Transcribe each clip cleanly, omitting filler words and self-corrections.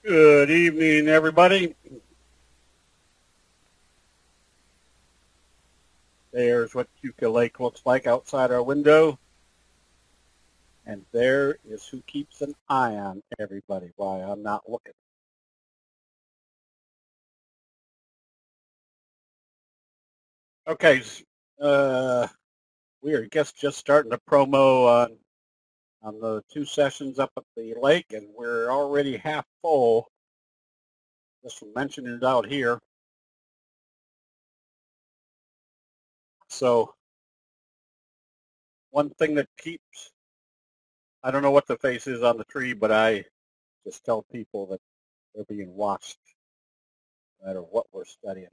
Good evening, everybody. There's what Keuka Lake looks like outside our window. And there is who keeps an eye on everybody while I'm not looking. Okay, we are just starting the promo on the two sessions up at the lake, and we're already half full. Just mentioning it out here. So one thing that keeps, I don't know what the face is on the tree, but I just tell people that they're being watched no matter what we're studying.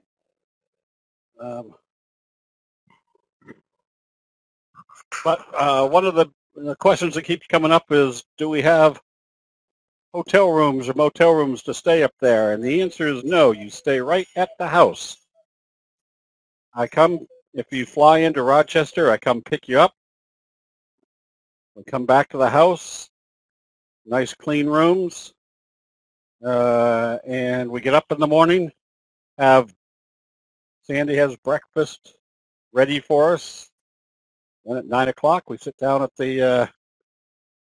But one of the questions that keeps coming up is, do we have hotel rooms or motel rooms to stay up there? And the answer is no. You stay right at the house. If you fly into Rochester, I come pick you up. We come back to the house, nice clean rooms, and we get up in the morning, Sandy has breakfast ready for us. Then at 9 o'clock, we sit down at the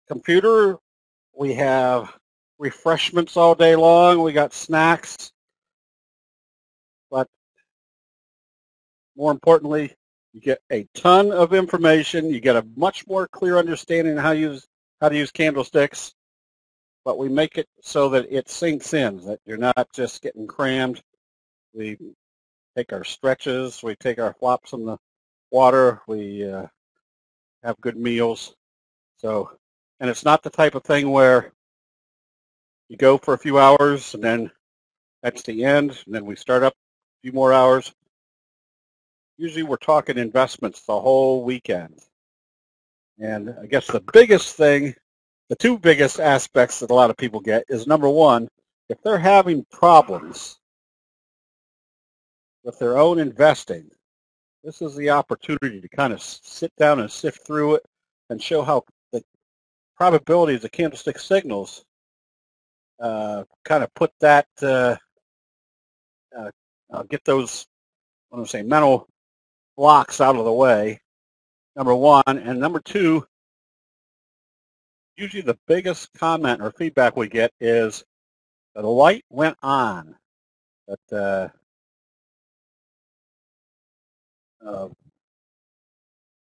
computer. We have refreshments all day long. We got snacks. But more importantly, you get a ton of information. You get a much more clear understanding of how to use candlesticks. But we make it so that it sinks in, that you're not just getting crammed. We take our stretches. We take our flops in the water. We have good meals. And it's not the type of thing where you go for a few hours and then that's the end, and then we start up a few more hours. Usually we're talking investments the whole weekend. And I guess the two biggest aspects that a lot of people get is, number one, if they're having problems with their own investing, this is the opportunity to kind of sit down and sift through it and show how the probabilities of candlestick signals kind of put that, get those, mental blocks out of the way, number one. And number two, usually the biggest comment or feedback we get is that the light went on, that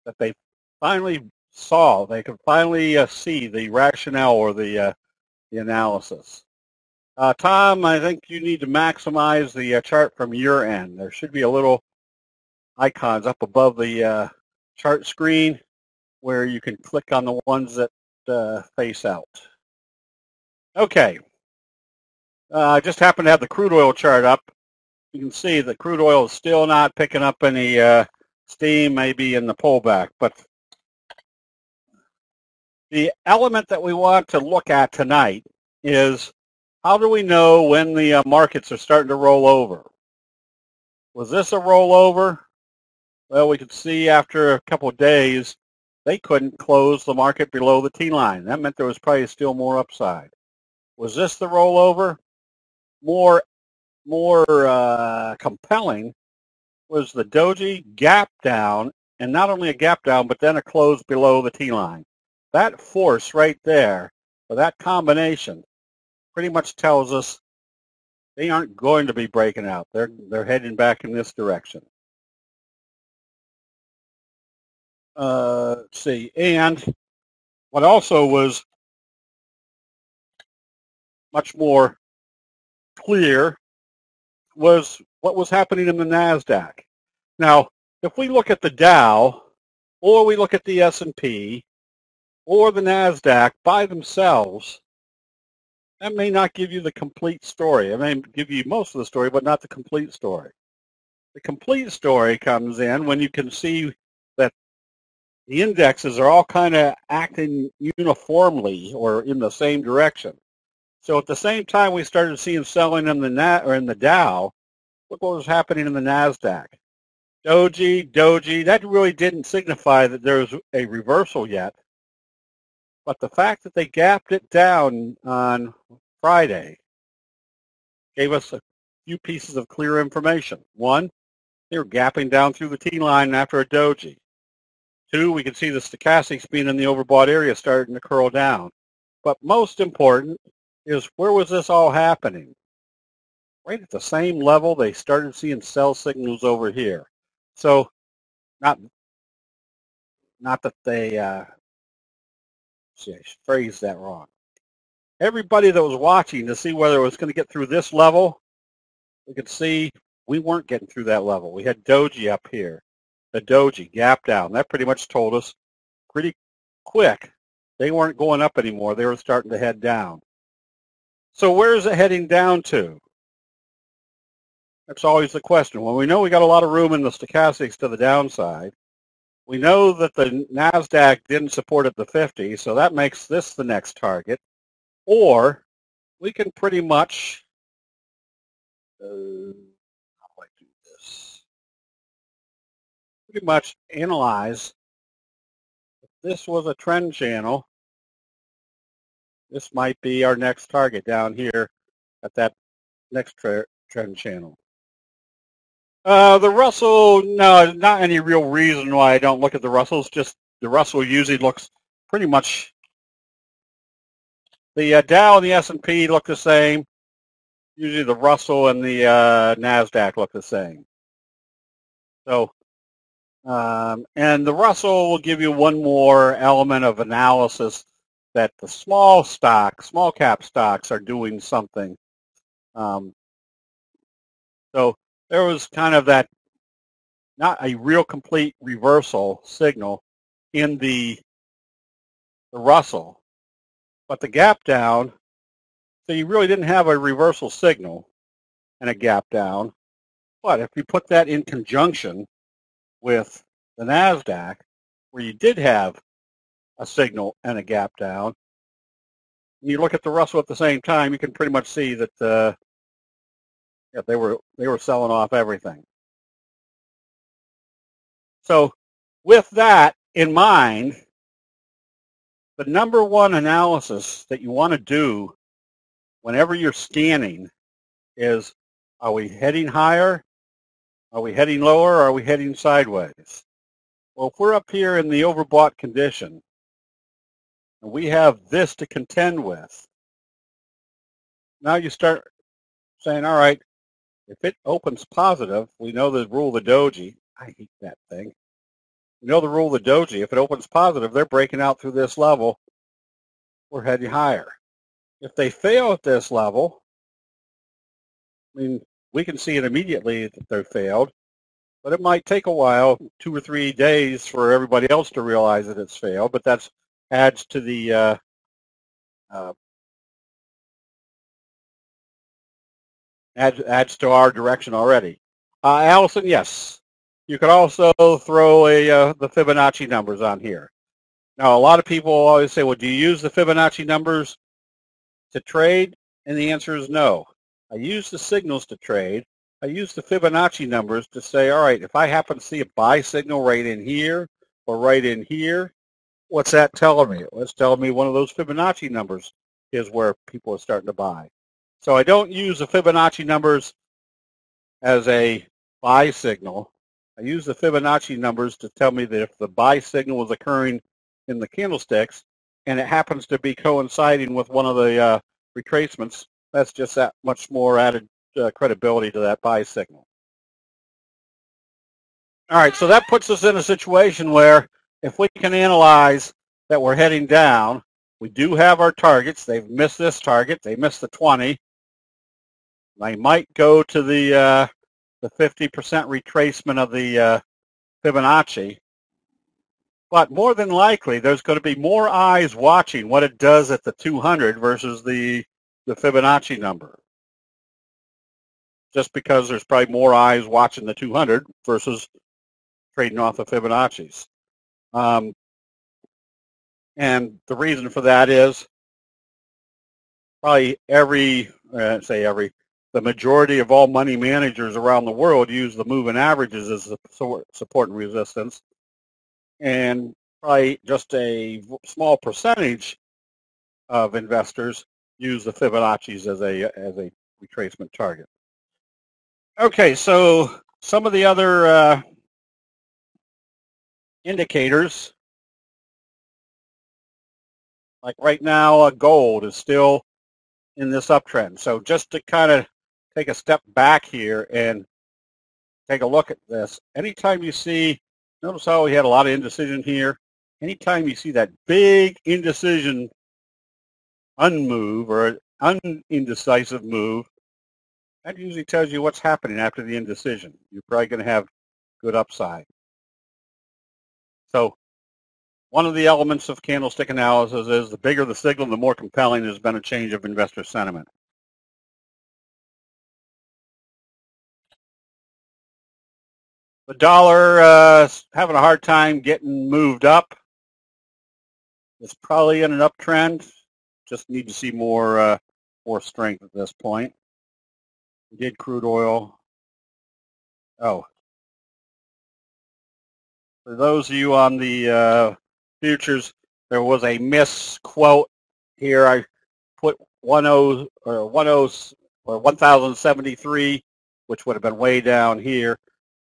that they finally saw, they could finally see the rationale or the analysis. Tom, I think you need to maximize the chart from your end. There should be a little icons up above the chart screen where you can click on the ones that face out. Okay. I just happen to have the crude oil chart up. You can see that crude oil is still not picking up any steam, maybe in the pullback. But the element that we want to look at tonight is, how do we know when the markets are starting to roll over? Was this a rollover? Well, we could see after a couple of days, they couldn't close the market below the T-line. That meant there was probably still more upside. Was this the rollover? More compelling was the doji gap down, and not only a gap down, but then a close below the T-line. That force right there, or that combination, pretty much tells us they aren't going to be breaking out. They're heading back in this direction. Let's see, and what also was much more clear was what was happening in the NASDAQ. Now, if we look at the Dow, or we look at the S&P, or the NASDAQ by themselves, that may not give you the complete story. It may give you most of the story, but not the complete story. The complete story comes in when you can see that the indexes are all kind of acting uniformly or in the same direction. So at the same time we started seeing selling in the Dow, look what was happening in the NASDAQ. Doji, that really didn't signify that there was a reversal yet. But the fact that they gapped it down on Friday gave us a few pieces of clear information. One, they were gapping down through the T-line after a doji. Two, we could see the stochastics being in the overbought area starting to curl down. But most important is, where was this all happening? Right at the same level they started seeing sell signals over here. So not that they, see, I phrased that wrong. Everybody that was watching to see whether it was going to get through this level, we could see we weren't getting through that level. We had doji up here. The doji gap down. That pretty much told us pretty quick they weren't going up anymore. They were starting to head down. So where is it heading down to? That's always the question. Well, we know we got a lot of room in the stochastics to the downside. We know that the NASDAQ didn't support at the 50, so that makes this the next target. Or we can pretty much, how do I do this? Pretty much analyze if this was a trend channel. This might be our next target down here at that next trend channel. The Russell, no, not any real reason why I don't look at the Russells. Just the Russell usually looks pretty much. The Dow and the S&P look the same. Usually the Russell and the NASDAQ look the same. So, and the Russell will give you one more element of analysis that the small cap stocks are doing something. So there was kind of that, not a real complete reversal signal in the Russell, but the gap down, so you really didn't have a reversal signal and a gap down. But if you put that in conjunction with the NASDAQ, where you did have a signal and a gap down, and you look at the Russell at the same time, you can pretty much see that they were selling off everything. So with that in mind, the number one analysis that you want to do whenever you're scanning is, are we heading higher? Are we heading lower? Or are we heading sideways? Well, if we're up here in the overbought condition, and we have this to contend with, now you start saying, all right, if it opens positive, we know the rule of the doji. I hate that thing. We know the rule of the doji. If it opens positive, they're breaking out through this level. We're heading higher. If they fail at this level, I mean, we can see it immediately that they failed, but it might take a while, 2 or 3 days, for everybody else to realize that it's failed. But that adds to the adds to our direction already. Allison, yes, you could also throw the Fibonacci numbers on here. Now, a lot of people always say, well, do you use the Fibonacci numbers to trade? And the answer is no. I use the signals to trade. I use the Fibonacci numbers to say, all right, if I happen to see a buy signal right in here or right in here, what's that telling me? Well, it's telling me one of those Fibonacci numbers is where people are starting to buy. So I don't use the Fibonacci numbers as a buy signal. I use the Fibonacci numbers to tell me that if the buy signal is occurring in the candlesticks and it happens to be coinciding with one of the retracements, that's just that much more added credibility to that buy signal. All right, so that puts us in a situation where if we can analyze that we're heading down, we do have our targets. They've missed this target. They missed the 20. They might go to the 50% retracement of the Fibonacci. But more than likely, there's going to be more eyes watching what it does at the 200 versus the Fibonacci number. Just because there's probably more eyes watching the 200 versus trading off the Fibonacci's. And the reason for that is probably the majority of all money managers around the world use the moving averages as a support and resistance. And probably just a small percentage of investors use the Fibonacci's as a retracement target. Okay, so some of the other indicators, like right now, gold is still in this uptrend. So just to kind of take a step back here and take a look at this, anytime you see, notice how we had a lot of indecision here. Anytime you see that big indecision unmove or unindecisive move, that usually tells you what's happening after the indecision. You're probably going to have good upside. So one of the elements of candlestick analysis is the bigger the signal, the more compelling there's been a change of investor sentiment. The dollar having a hard time getting moved up. It's probably in an uptrend. Just need to see more strength at this point. We did crude oil. Oh, for those of you on the futures, there was a misquote here. I put 1073, which would have been way down here.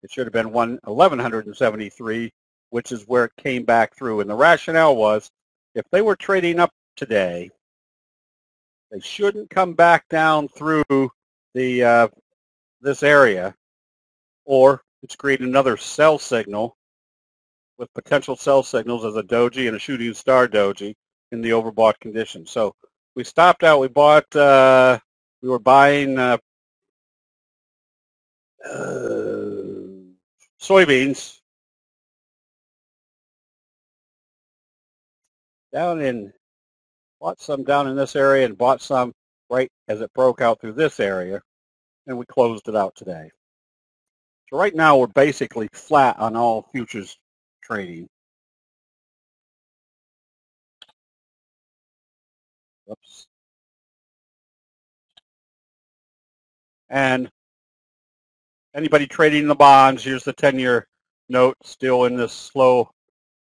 It should have been 1173, which is where it came back through. And the rationale was, if they were trading up today, they shouldn't come back down through the this area, or it's creating another sell signal with potential sell signals as a doji and a shooting star doji in the overbought condition. So we stopped out. We bought. We were buying soybeans bought some down in this area and bought some right as it broke out through this area, and we closed it out today. So right now we're basically flat on all futures trading. Oops. And anybody trading the bonds, here's the 10-year note, still in this slow,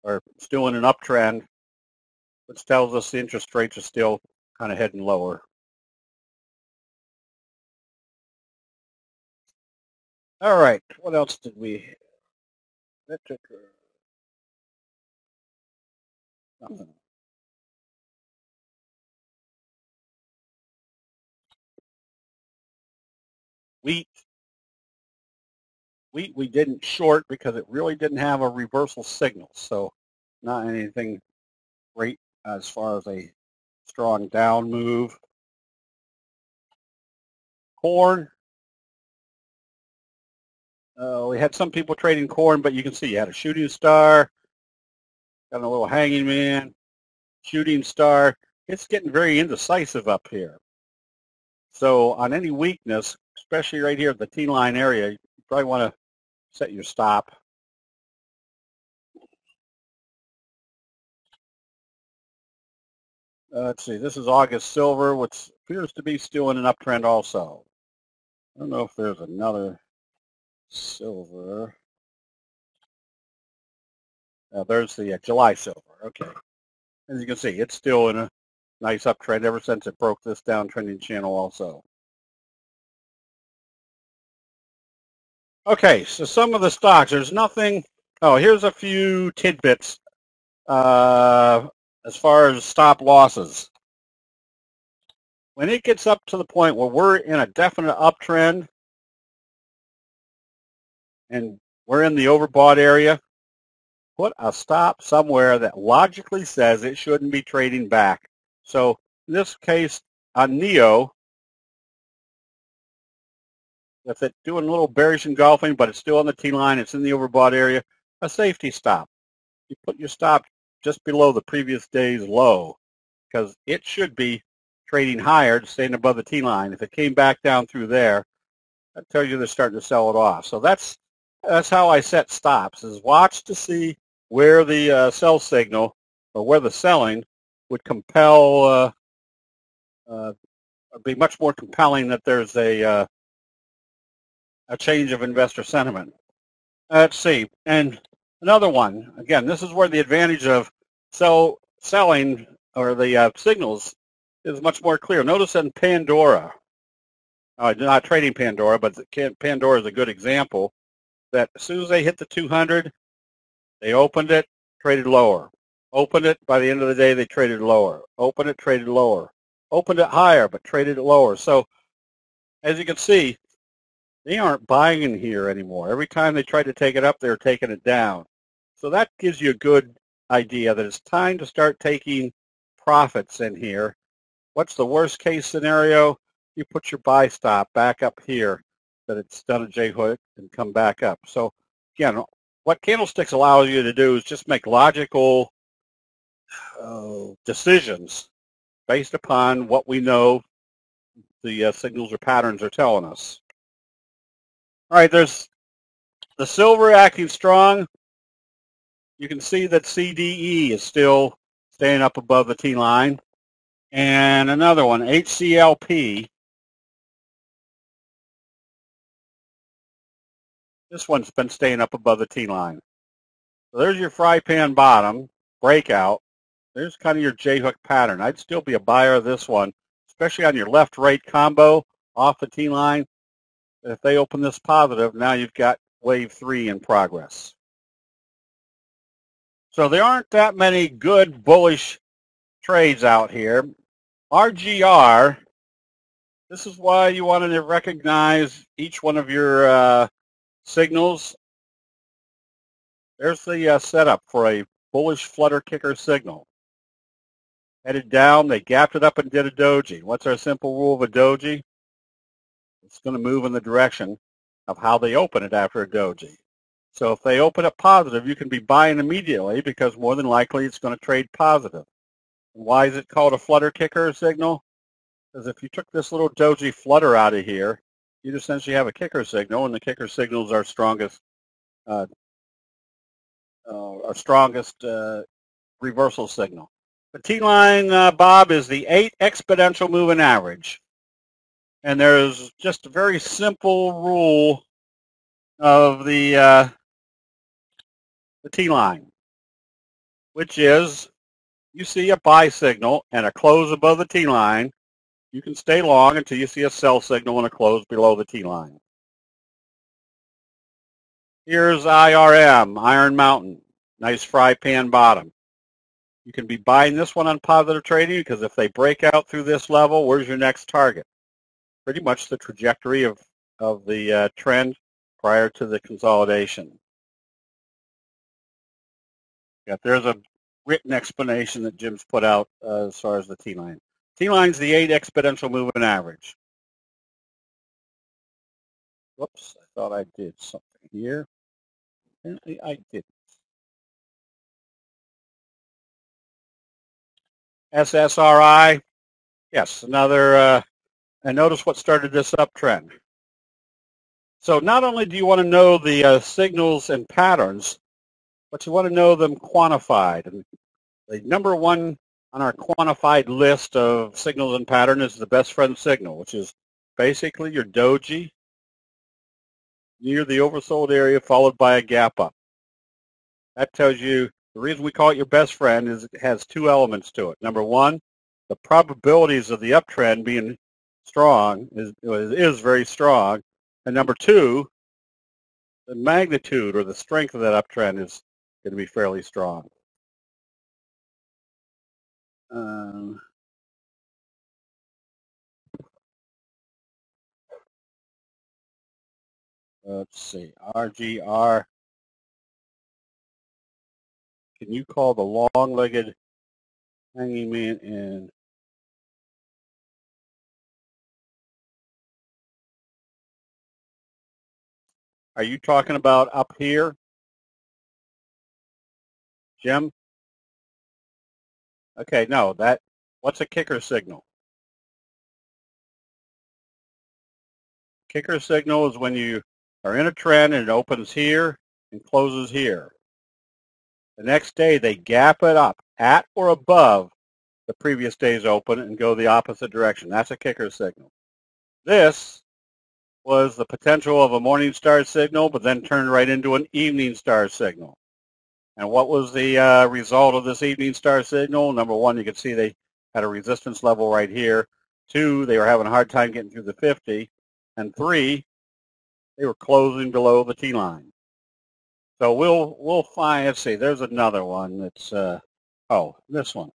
or still in an uptrend, which tells us the interest rates are still kind of heading lower. All right, what else did we? That took nothing. Wheat we didn't short because it really didn't have a reversal signal, so not anything great as far as a strong down move. Corn, we had some people trading corn, but you can see you had a shooting star, got a little hanging man, shooting star. It's getting very indecisive up here. So on any weakness, especially right here at the T-line area, you probably want to set your stop. Let's see, this is August silver, which appears to be still in an uptrend also. I don't know if there's another silver. There's the July silver. Okay. As you can see, it's still in a nice uptrend ever since it broke this downtrending channel also. Okay, so some of the stocks, there's nothing. Oh, here's a few tidbits as far as stop losses. When it gets up to the point where we're in a definite uptrend and we're in the overbought area, put a stop somewhere that logically says it shouldn't be trading back. So in this case, on NEO, with it doing a little bearish engulfing, but it's still on the T-line, it's in the overbought area, a safety stop. You put your stop just below the previous day's low because it should be trading higher, staying above the T-line. If it came back down through there, that tells you they're starting to sell it off. So that's how I set stops, is watch to see where the sell signal or where the selling would compel, be much more compelling that there's a change of investor sentiment. Let's see. And another one, again, this is where the advantage of selling or the signals is much more clear. Notice in Pandora, not trading Pandora, but Pandora is a good example that as soon as they hit the 200, they opened it, traded lower. Opened it, by the end of the day, they traded lower. Opened it, traded lower. Opened it higher, but traded it lower. So as you can see, they aren't buying in here anymore. Every time they tried to take it up, they're taking it down. So that gives you a good idea that it's time to start taking profits in here. What's the worst case scenario? You put your buy stop back up here, that it's done a J-hook and come back up. So again, what candlesticks allow you to do is just make logical decisions based upon what we know the signals or patterns are telling us. All right, there's the silver acting strong. You can see that CDE is still staying up above the T line. And another one, HCLP. This one's been staying up above the T line. So there's your fry pan bottom, breakout. There's kind of your J-hook pattern. I'd still be a buyer of this one, especially on your left-right combo off the T line. If they open this positive, now you've got wave 3 in progress. So there aren't that many good bullish trades out here. RGR, this is why you want to recognize each one of your signals. There's the setup for a bullish flutter kicker signal. Headed down, they gapped it up and did a doji. What's our simple rule of a doji? It's going to move in the direction of how they open it after a doji. So if they open it positive, you can be buying immediately because more than likely it's going to trade positive. And why is it called a flutter kicker signal? Because if you took this little doji flutter out of here, you'd essentially have a kicker signal, and the kicker signal is our strongest reversal signal. The T-line, Bob, is the 8 exponential moving average. And there's just a very simple rule of the T-line, which is you see a buy signal and a close above the T-line, you can stay long until you see a sell signal and a close below the T-line. Here's IRM, Iron Mountain, nice fry pan bottom. You can be buying this one on positive trading because if they break out through this level, where's your next target? Pretty much the trajectory of the trend prior to the consolidation. Yeah, there's a written explanation that Jim's put out as far as the T-line. T-line's the 8 exponential moving average. Whoops, I thought I did something here. Apparently I didn't. SSRI, yes, another, and notice what started this uptrend. So not only do you want to know the signals and patterns, but you want to know them quantified. And the number one on our quantified list of signals and pattern is the best friend signal, which is basically your doji near the oversold area followed by a gap up. That tells you the reason we call it your best friend is it has 2 elements to it. Number one, the probabilities of the uptrend being strong is very strong. And number 2, the magnitude or the strength of that uptrend is going to be fairly strong. Let's see, RGR. Can you call the long-legged hanging man in? Are you talking about up here, Jim? Okay, no, what's a kicker signal? Kicker signal is when you are in a trend and it opens here and closes here. The next day they gap it up at or above the previous day's open and go the opposite direction. That's a kicker signal. This was the potential of a morning star signal, but then turned right into an evening star signal. And what was the result of this evening star signal? Number one, you can see they had a resistance level right here. 2, they were having a hard time getting through the 50. and 3, they were closing below the T-line. So we'll find, let's see, there's another one that's, this one.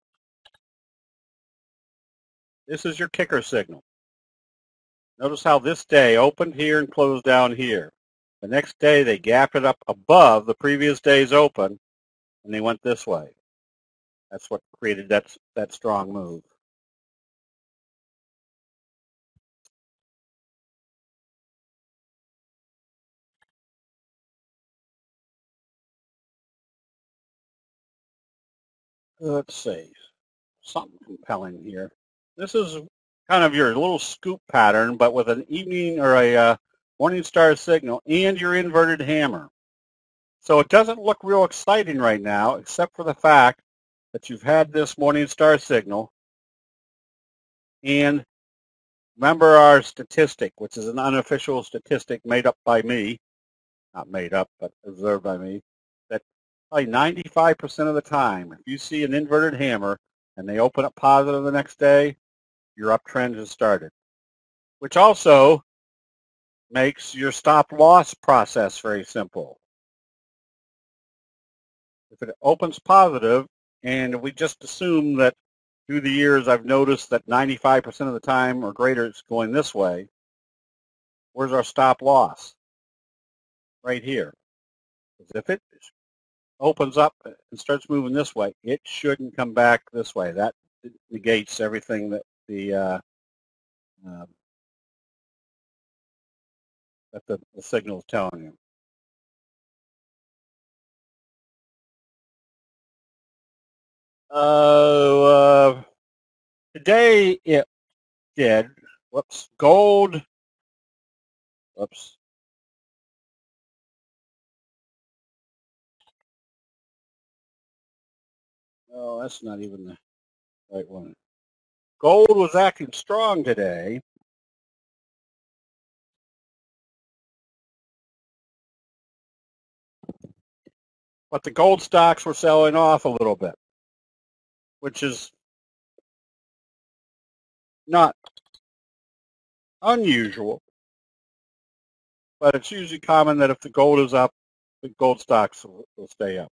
This is your kicker signal. Notice how this day opened here and closed down here. The next day they gapped it up above the previous day's open, and they went this way. That's what created that strong move. Let's see, something compelling here. This is kind of your little scoop pattern, but with an evening or a morning star signal and your inverted hammer. So it doesn't look real exciting right now, except for the fact that you've had this morning star signal. And remember our statistic, which is an unofficial statistic made up by me, not made up, but observed by me, that probably 95% of the time, if you see an inverted hammer and they open up positive the next day, your uptrend has started, which also makes your stop loss process very simple. If it opens positive, and we just assume that through the years I've noticed that 95% of the time or greater it's going this way, where's our stop loss? Right here. If it opens up and starts moving this way, it shouldn't come back this way. That negates everything that the signal is telling you. Today it did. Whoops. Gold. Whoops. Oh, that's not even the right one. Gold was acting strong today. But the gold stocks were selling off a little bit, which is not unusual, but it's usually common that if the gold is up, the gold stocks will stay up.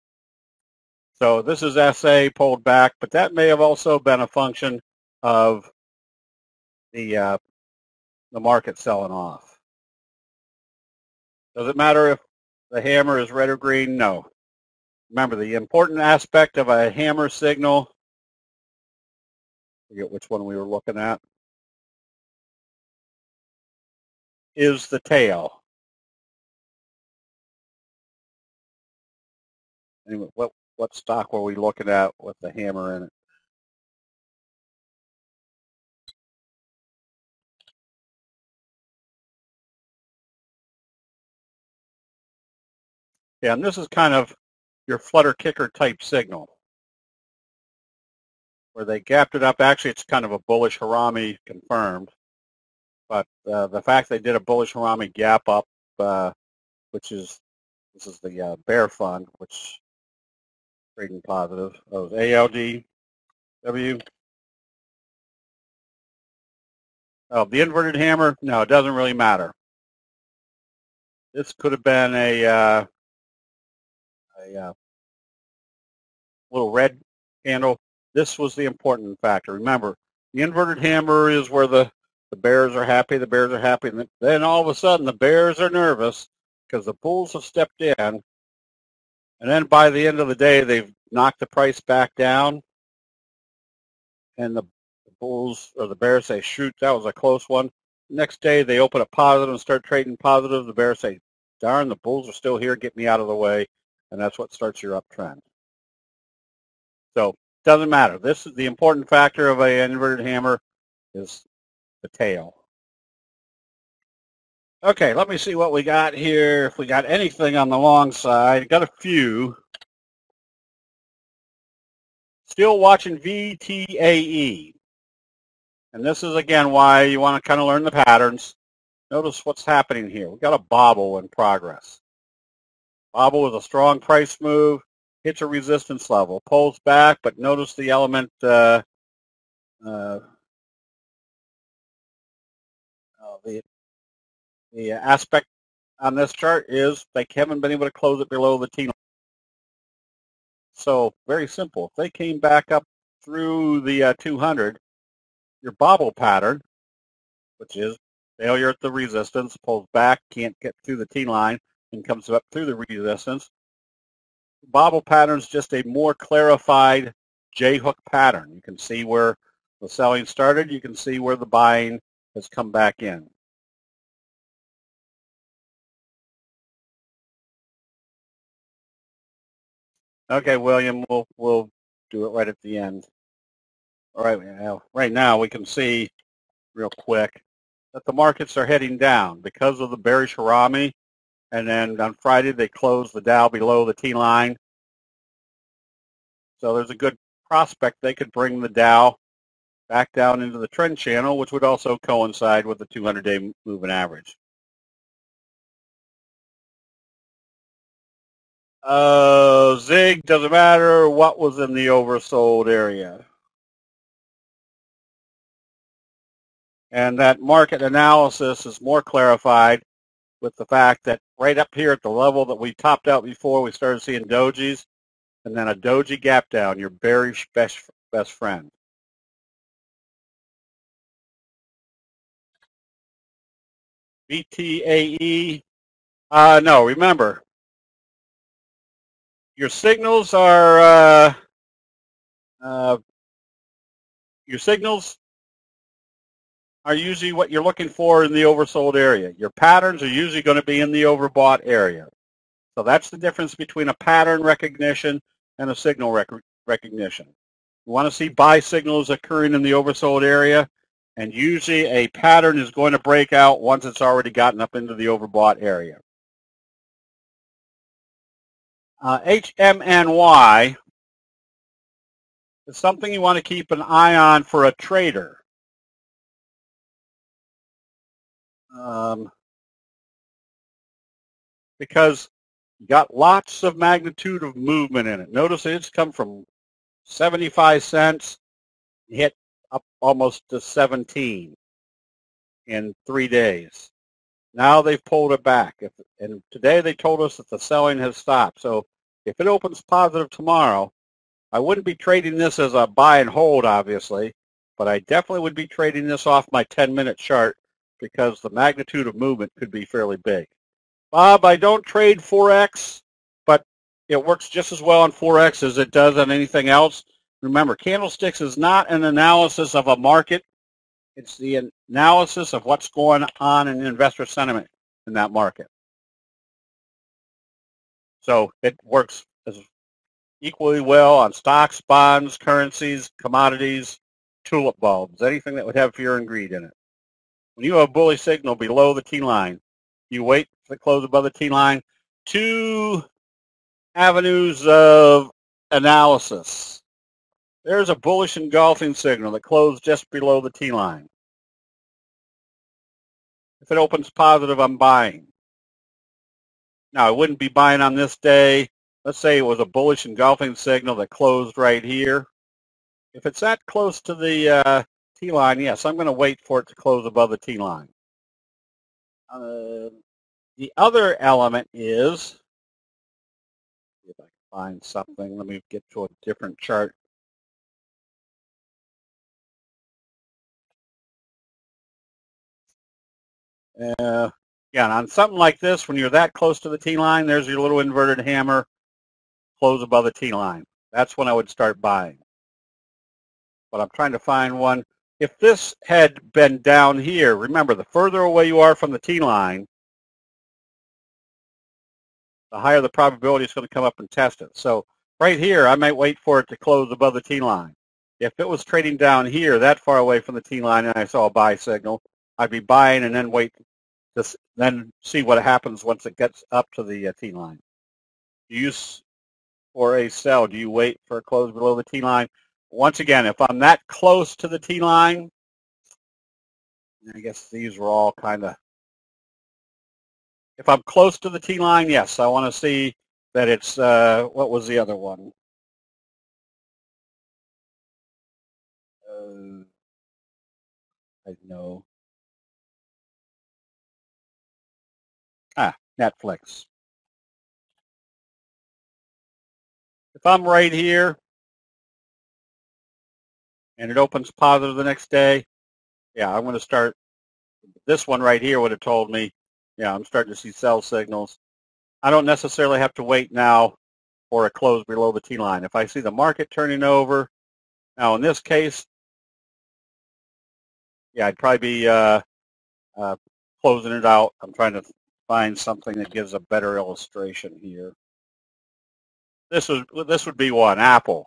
So this is SA pulled back, but that may have also been a function of the market selling off. Does it matter if the hammer is red or green? No. Remember, the important aspect of a hammer signal, I forget which one we were looking at, is the tail. Anyway, what stock were we looking at with the hammer in it? Yeah, and this is kind of your flutter kicker type signal, where they gapped it up. Actually, it's kind of a bullish Harami confirmed, but the fact they did a bullish Harami gap up, which is, this is the bear fund, which trading positive. Oh, ALDW. Oh, the inverted hammer. No, it doesn't really matter. This could have been a little red candle. This was the important factor. Remember, the inverted hammer is where the bears are happy, and then all of a sudden the bears are nervous because the bulls have stepped in, and then by the end of the day they've knocked the price back down, and the bulls or the bears say, shoot, that was a close one. Next day they open up positive and start trading positive. The bears say, darn, the bulls are still here, get me out of the way, and that's what starts your uptrend. So doesn't matter. This is the important factor of an inverted hammer is the tail. Okay, let me see what we got here. If we got anything on the long side, got a few. Still watching VTAE. And this is, again, why you want to kind of learn the patterns. Notice what's happening here. We've got a bobble in progress. Bobble with a strong price move, hits a resistance level, pulls back, but notice the element The aspect on this chart is they haven't been able to close it below the T line. So very simple. If they came back up through the 200, your bobble pattern, which is failure at the resistance, pulls back, can't get through the T line, and comes up through the resistance. Bobble pattern is just a more clarified J-hook pattern. You can see where the selling started. You can see where the buying has come back in. Okay, William, we'll do it right at the end. All right, right now we can see real quick that the markets are heading down because of the bearish Harami, and then on Friday they closed the Dow below the T line. So there's a good prospect they could bring the Dow back down into the trend channel, which would also coincide with the 200-day moving average. Zig, doesn't matter what was in the oversold area. And that market analysis is more clarified with the fact that right up here at the level that we topped out before, we started seeing dojis, and then a doji gap down, your bearish best friend. BTAE, no, remember, your signals are, your signals are usually what you're looking for in the oversold area. Your patterns are usually going to be in the overbought area. So that's the difference between a pattern recognition and a signal recognition. You want to see buy signals occurring in the oversold area, and usually a pattern is going to break out once it's already gotten up into the overbought area. HMNY is something you want to keep an eye on for a trader. Because you got lots of magnitude of movement in it. Notice it's come from 75 cents, hit up almost to 17 in 3 days. Now they've pulled it back. And today they told us that the selling has stopped. So if it opens positive tomorrow, I wouldn't be trading this as a buy and hold, obviously, but I definitely would be trading this off my 10-minute chart because the magnitude of movement could be fairly big. Bob, I don't trade Forex, but it works just as well on Forex as it does on anything else. Remember, candlesticks is not an analysis of a market. It's the analysis of what's going on in investor sentiment in that market. So it works as equally well on stocks, bonds, currencies, commodities, tulip bulbs, anything that would have fear and greed in it. When you have a bullish signal below the T line, you wait for the close above the T line. Two avenues of analysis. There's a bullish engulfing signal that closed just below the T line. If it opens positive, I'm buying. Now, I wouldn't be buying on this day. Let's say it was a bullish engulfing signal that closed right here. If it's that close to the T line, yes, I'm going to wait for it to close above the T line. The other element is, if I can find something, let me get to a different chart. Yeah, on something like this, when you're that close to the T line, there's your little inverted hammer, close above the T line. That's when I would start buying. But I'm trying to find one. If this had been down here, remember, the further away you are from the T line, the higher the probability it's going to come up and test it. So right here, I might wait for it to close above the T line. If it was trading down here, that far away from the T line, and I saw a buy signal, I'd be buying and then wait to then see what happens once it gets up to the T line. Use for a sell, do you wait for a close below the T line? Once again, if I'm that close to the T line, I guess these were all kind of, if I'm close to the T line, yes, I want to see that it's, what was the other one? I know. Netflix. If I'm right here and it opens positive the next day, yeah, I'm going to start. This one right here would have told me, yeah, I'm starting to see sell signals. I don't necessarily have to wait now for a close below the T-line. If I see the market turning over, now in this case, yeah, I'd probably be closing it out. I'm trying to find something that gives a better illustration here. This would be one, Apple.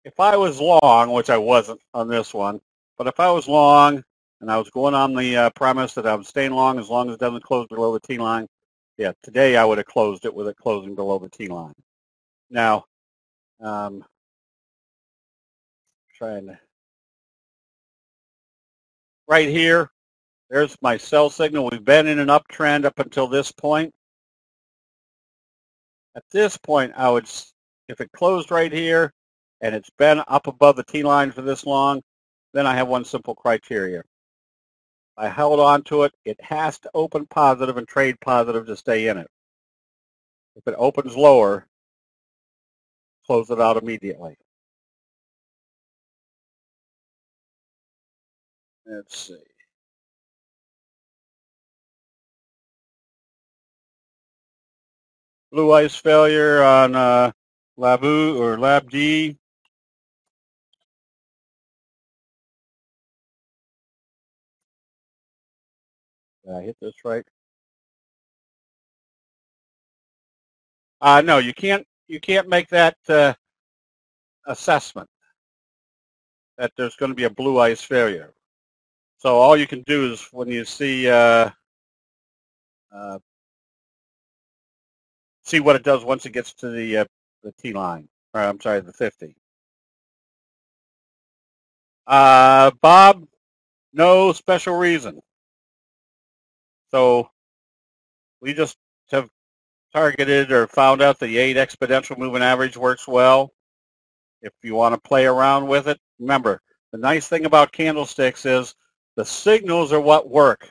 If I was long, which I wasn't on this one, but if I was long and I was going on the premise that I'm staying long as it doesn't close below the T-line, yeah, today I would have closed it with it closing below the T-line. Now, trying to, right here, there's my sell signal. We've been in an uptrend up until this point. At this point, I would, if it closed right here and it's been up above the T-line for this long, then I have one simple criteria. I held on to it. It has to open positive and trade positive to stay in it. If it opens lower, close it out immediately. Let's see. Blue ice failure on Labu or LabD. Did I hit this right? No, you can't make that assessment that there's going to be a blue ice failure. So all you can do is when you see see what it does once it gets to the T line. Or, I'm sorry, the 50. Bob, no special reason. So we just have targeted or found out the 8 exponential moving average works well. If you want to play around with it, remember, the nice thing about candlesticks is the signals are what work.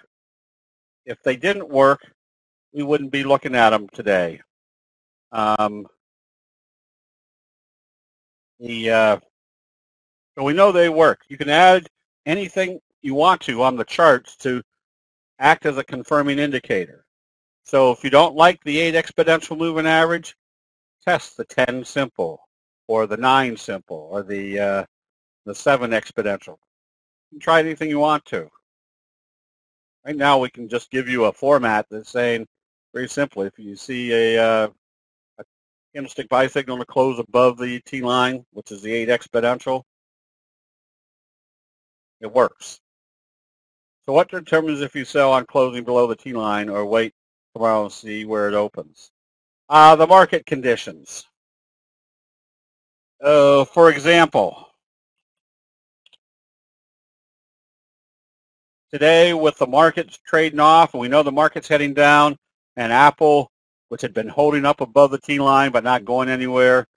If they didn't work, we wouldn't be looking at them today. So we know they work. You can add anything you want to on the charts to act as a confirming indicator. So if you don't like the 8 exponential moving average, test the 10 simple or the 9 simple or the 7 exponential. You can try anything you want to. Right now we can just give you a format that's saying very simply, if you see a candlestick buy signal to close above the T line, which is the 8 exponential, it works. So what determines if you sell on closing below the T line or wait tomorrow and see where it opens? The market conditions. For example, today with the markets trading off, and we know the market's heading down, and Apple, which had been holding up above the T line but not going anywhere,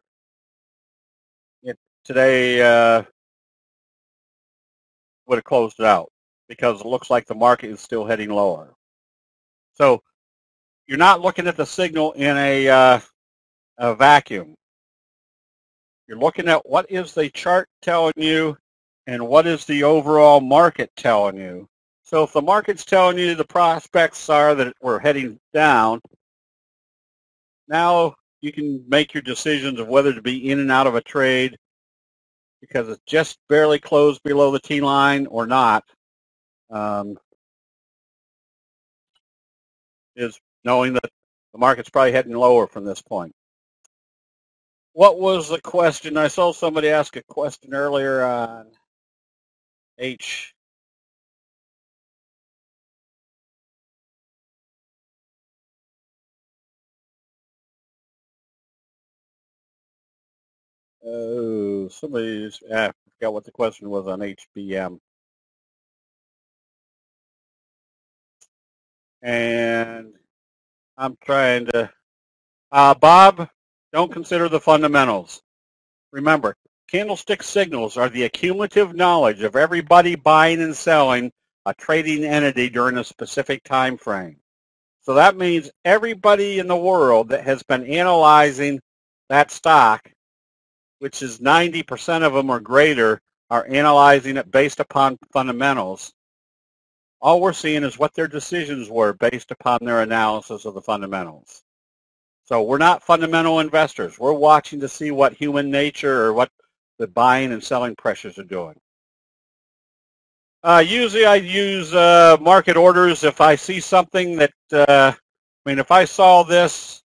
today would have closed it out because it looks like the market is still heading lower. So you're not looking at the signal in a vacuum. You're looking at what is the chart telling you and what is the overall market telling you. So if the market's telling you the prospects are that we're heading down, now you can make your decisions of whether to be in and out of a trade because it's just barely closed below the T line or not. Is knowing that the market's probably heading lower from this point. What was the question? I saw somebody ask a question earlier on H. Oh, somebody's, I forgot what the question was on HBM. And I'm trying to, Bob, don't consider the fundamentals. Remember, candlestick signals are the accumulative knowledge of everybody buying and selling a trading entity during a specific time frame. So that means everybody in the world that has been analyzing that stock, which is 90% of them or greater, are analyzing it based upon fundamentals. All we're seeing is what their decisions were based upon their analysis of the fundamentals. So we're not fundamental investors. We're watching to see what human nature or what the buying and selling pressures are doing. Usually I use market orders if I see something that, if I saw this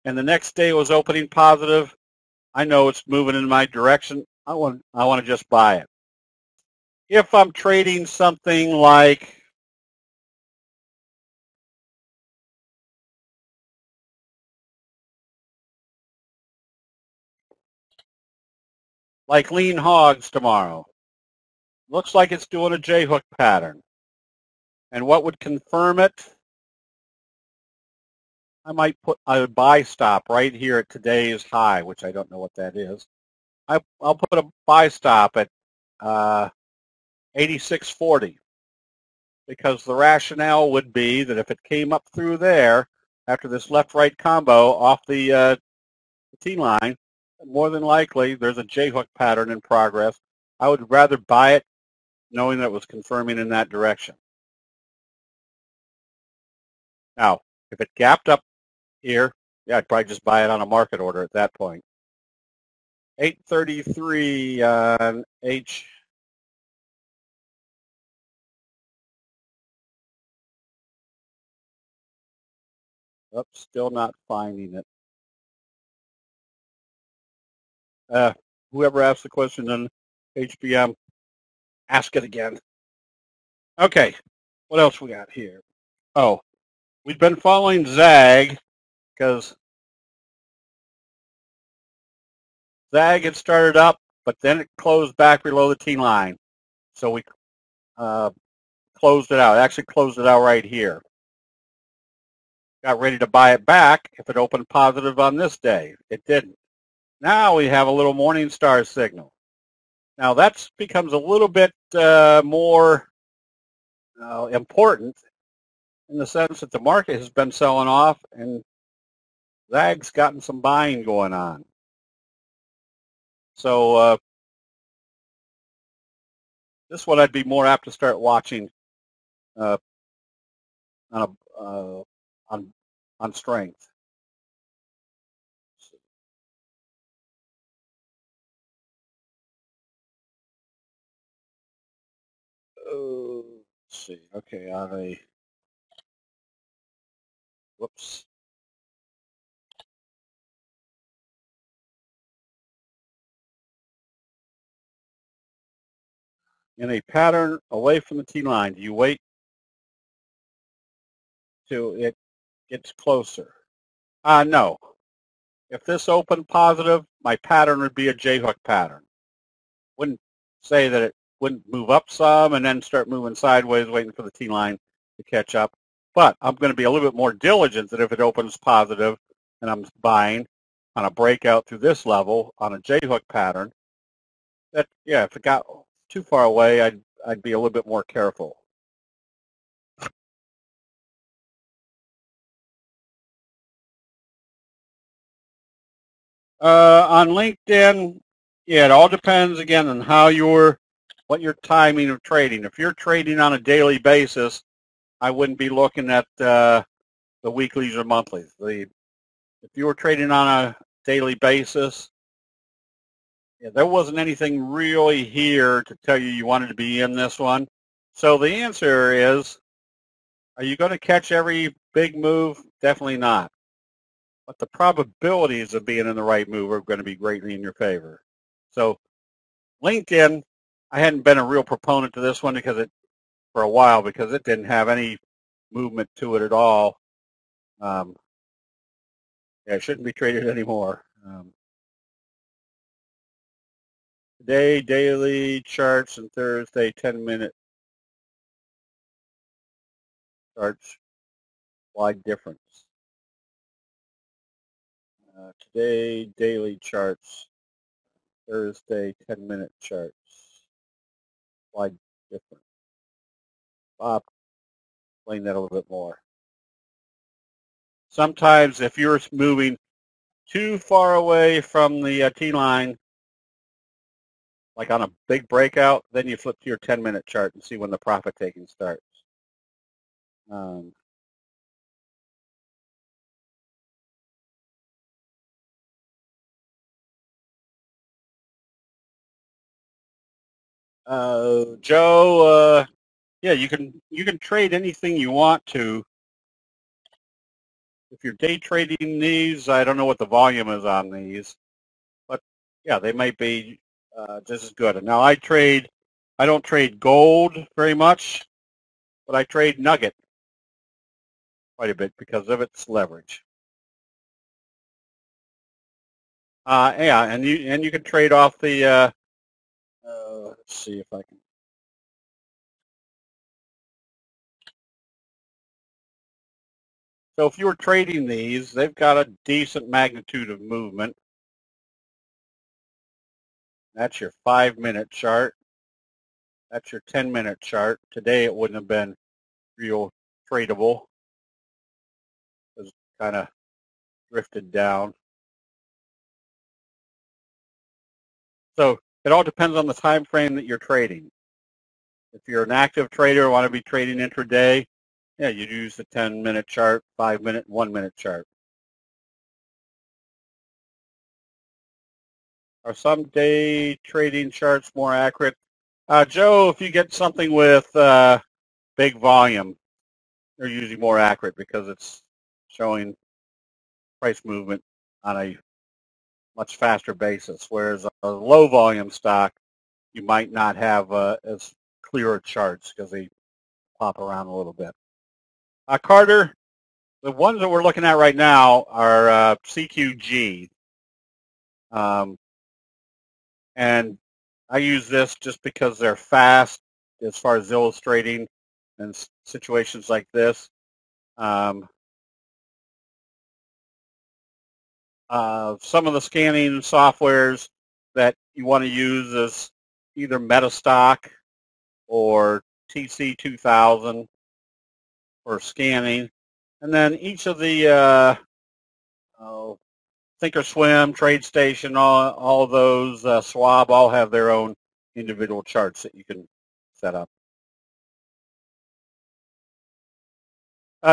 and the next day it was opening positive, I know it's moving in my direction. I want to just buy it. If I'm trading something like lean hogs tomorrow, looks like it's doing a J-hook pattern. And what would confirm it? I might put a buy stop right here at today's high, which I don't know what that is. I'll put a buy stop at 86.40 because the rationale would be that if it came up through there after this left-right combo off the T-line, more than likely there's a J-hook pattern in progress. I would rather buy it knowing that it was confirming in that direction. Now, if it gapped up here, yeah, I'd probably just buy it on a market order at that point. 833 on H. Oops, still not finding it. Whoever asked the question on HBM, ask it again. Okay, what else we got here? Oh, we've been following ZAG because ZAG had started up, but then it closed back below the T line. So we closed it out. It actually closed it out right here. Got ready to buy it back if it opened positive on this day. It didn't. Now we have a little morning star signal. Now that becomes a little bit more important in the sense that the market has been selling off and ZAG's gotten some buying going on. So this one I'd be more apt to start watching on strength. Let's see. Okay, on a whoops. In a pattern away from the T line, do you wait till it gets closer? No. If this opened positive, my pattern would be a J-hook pattern. Wouldn't say that it wouldn't move up some and then start moving sideways, waiting for the T line to catch up. But I'm going to be a little bit more diligent that if it opens positive and I'm buying on a breakout through this level on a J-hook pattern, that yeah, if it got too far away, I'd be a little bit more careful. On LinkedIn, yeah, it all depends again on what your timing of trading. If you're trading on a daily basis, I wouldn't be looking at the weeklies or monthlies. If you were trading on a daily basis, yeah, there wasn't anything really here to tell you wanted to be in this one. So the answer is, are you going to catch every big move? Definitely not. But the probabilities of being in the right move are going to be greatly in your favor. So LinkedIn, I hadn't been a real proponent to this one for a while because it didn't have any movement to it at all. Yeah, it shouldn't be traded anymore. Today, daily charts, and Thursday, 10-minute charts, wide difference. Today, daily charts, Thursday, 10-minute charts, wide difference. Bob, explain that a little bit more. sometimes if you're moving too far away from the T-line, like on a big breakout, then you flip to your 10-minute chart and see when the profit taking starts. Joe, yeah, you can trade anything you want to. If you're day trading these, I don't know what the volume is on these, but yeah, they might be just as good. And now I don't trade gold very much, but I trade nugget quite a bit because of its leverage. Yeah, and you can trade off the. Let's see if I can. So if you were trading these, they've got a decent magnitude of movement. That's your 5-minute chart. That's your 10-minute chart. Today it wouldn't have been real tradable. It was kind of drifted down. So it all depends on the time frame that you're trading. If you're an active trader, want to be trading intraday, yeah, you'd use the 10-minute chart, 5-minute, 1-minute chart. Are some day trading charts more accurate? Joe, if you get something with big volume, they're usually more accurate because it's showing price movement on a much faster basis, whereas a low volume stock, you might not have as clear charts because they pop around a little bit. Carter, the ones that we're looking at right now are CQG. And I use this just because they're fast as far as illustrating in situations like this. Some of the scanning softwares that you want to use is either Metastock or TC2000 for scanning. And then each of the Thinkorswim, TradeStation, all of those, Schwab, all have their own individual charts that you can set up.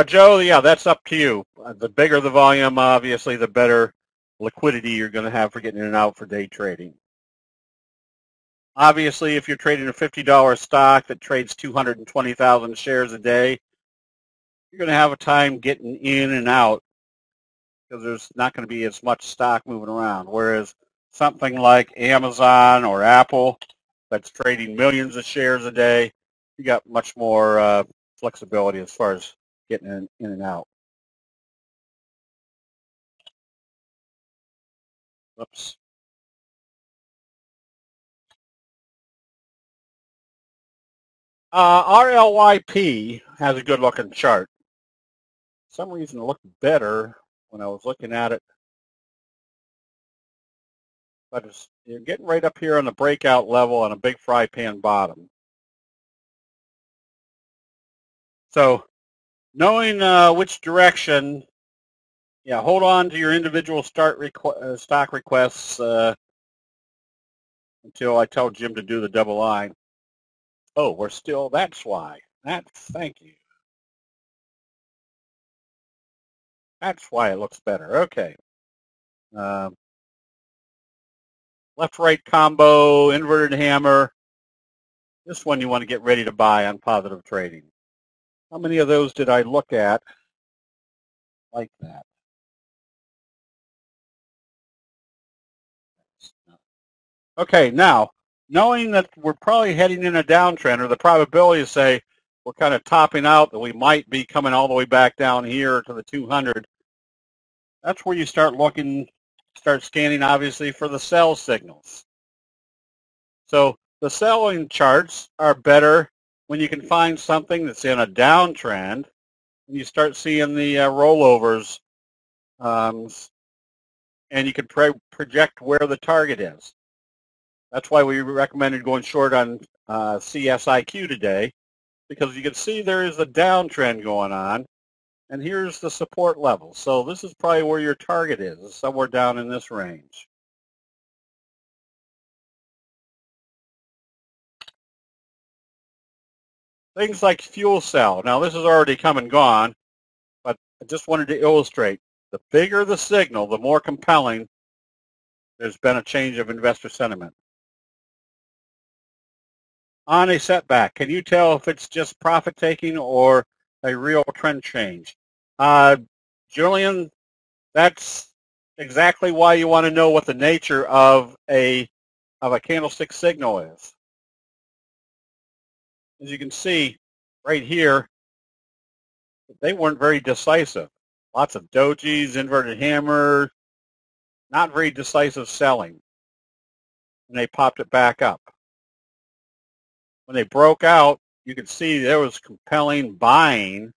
Joe, yeah, that's up to you. The bigger the volume, obviously, the better liquidity you're going to have for getting in and out for day trading. Obviously, if you're trading a $50 stock that trades 220,000 shares a day, you're going to have a time getting in and out because there's not going to be as much stock moving around. Whereas something like Amazon or Apple that's trading millions of shares a day, you got much more flexibility as far as getting in and out. Oops. RLYP has a good looking chart. For some reason it looked better when I was looking at it. But you're getting right up here on the breakout level on a big fry pan bottom. So knowing which direction, yeah, hold on to your individual stock requests until I tell Jim to do the double line. Oh, we're still, that's why. Thank you. That's why it looks better. Okay. Left-right combo, inverted hammer. This one you want to get ready to buy on positive trading. How many of those did I look at like that? Okay, now, knowing that we're probably heading in a downtrend, or the probability say we're kind of topping out, that we might be coming all the way back down here to the 200, that's where you start scanning, obviously, for the sell signals. So the selling charts are better when you can find something that's in a downtrend, and you start seeing the rollovers, and you can project where the target is. That's why we recommended going short on CSIQ today, because you can see there is a downtrend going on, and here's the support level. So this is probably where your target is, somewhere down in this range. Things like fuel cell. Now this has already come and gone, but I just wanted to illustrate. The bigger the signal, the more compelling there's been a change of investor sentiment. On a setback, can you tell if it's just profit taking or a real trend change? Julian, that's exactly why you want to know what the nature of a candlestick signal is. As you can see right here, they weren't very decisive. Lots of dojis, inverted hammer, not very decisive selling. And they popped it back up. When they broke out, you could see there was compelling buying.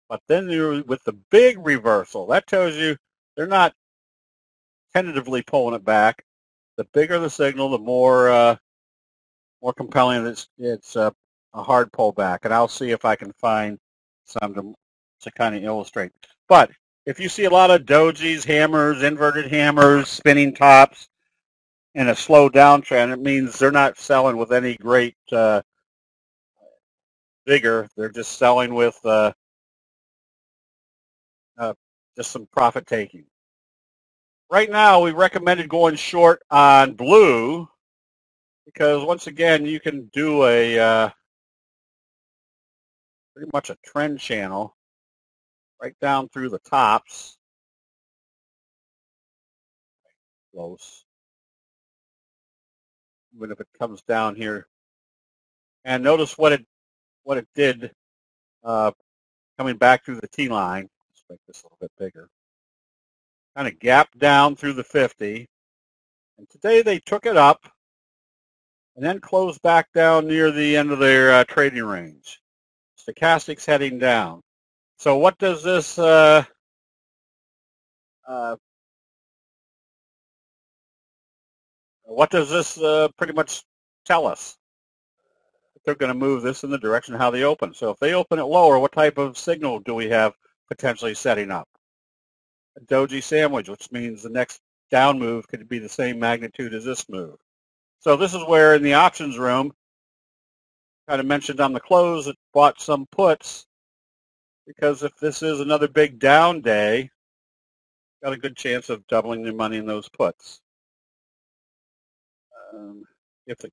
But then with the big reversal, that tells you they're not tentatively pulling it back. The bigger the signal, the more compelling it's a hard pullback. And I'll see if I can find some to kind of illustrate. But if you see a lot of dojis, hammers, inverted hammers, spinning tops, and a slow downtrend, it means they're not selling with any great vigor. They're just selling with just some profit taking. Right now, we recommended going short on blue because once again, you can do a pretty much a trend channel right down through the tops. Close. Even if it comes down here. And notice what it did coming back through the T-line. Let's make this a little bit bigger. Kind of gapped down through the 50. And today they took it up and then closed back down near the end of their trading range. Stochastic's heading down. So what does this pretty much tell us? They're going to move this in the direction of how they open. So if they open it lower, what type of signal do we have potentially setting up? A doji sandwich, which means the next down move could be the same magnitude as this move. So this is where in the options room, kind of mentioned on the close, it bought some puts because if this is another big down day, got a good chance of doubling your money in those puts. If the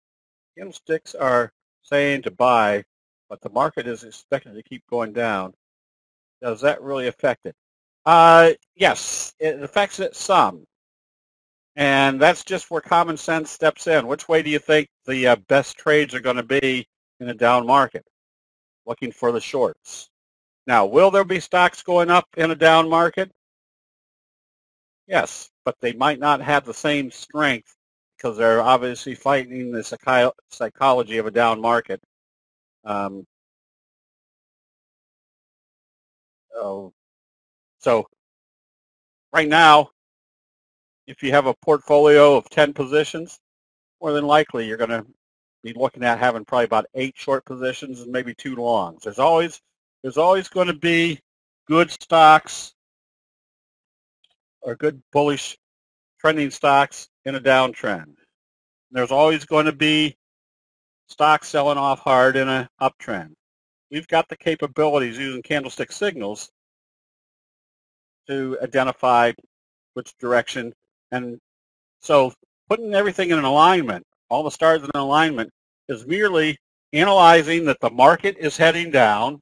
candlesticks are saying to buy, but the market is expected to keep going down, does that really affect it? Yes, it affects it some. And that's just where common sense steps in. Which way do you think the best trades are going to be in a down market? Looking for the shorts. Now, will there be stocks going up in a down market? Yes, but they might not have the same strength because they're obviously fighting the psychology of a down market. So right now, if you have a portfolio of 10 positions, more than likely you're going to be looking at having probably about 8 short positions and maybe 2 longs. There's always going to be good stocks or good bullish trending stocks in a downtrend. There's always going to be stocks selling off hard in an uptrend. We've got the capabilities using candlestick signals to identify which direction. And so putting everything in an alignment, all the stars in alignment, is merely analyzing that the market is heading down,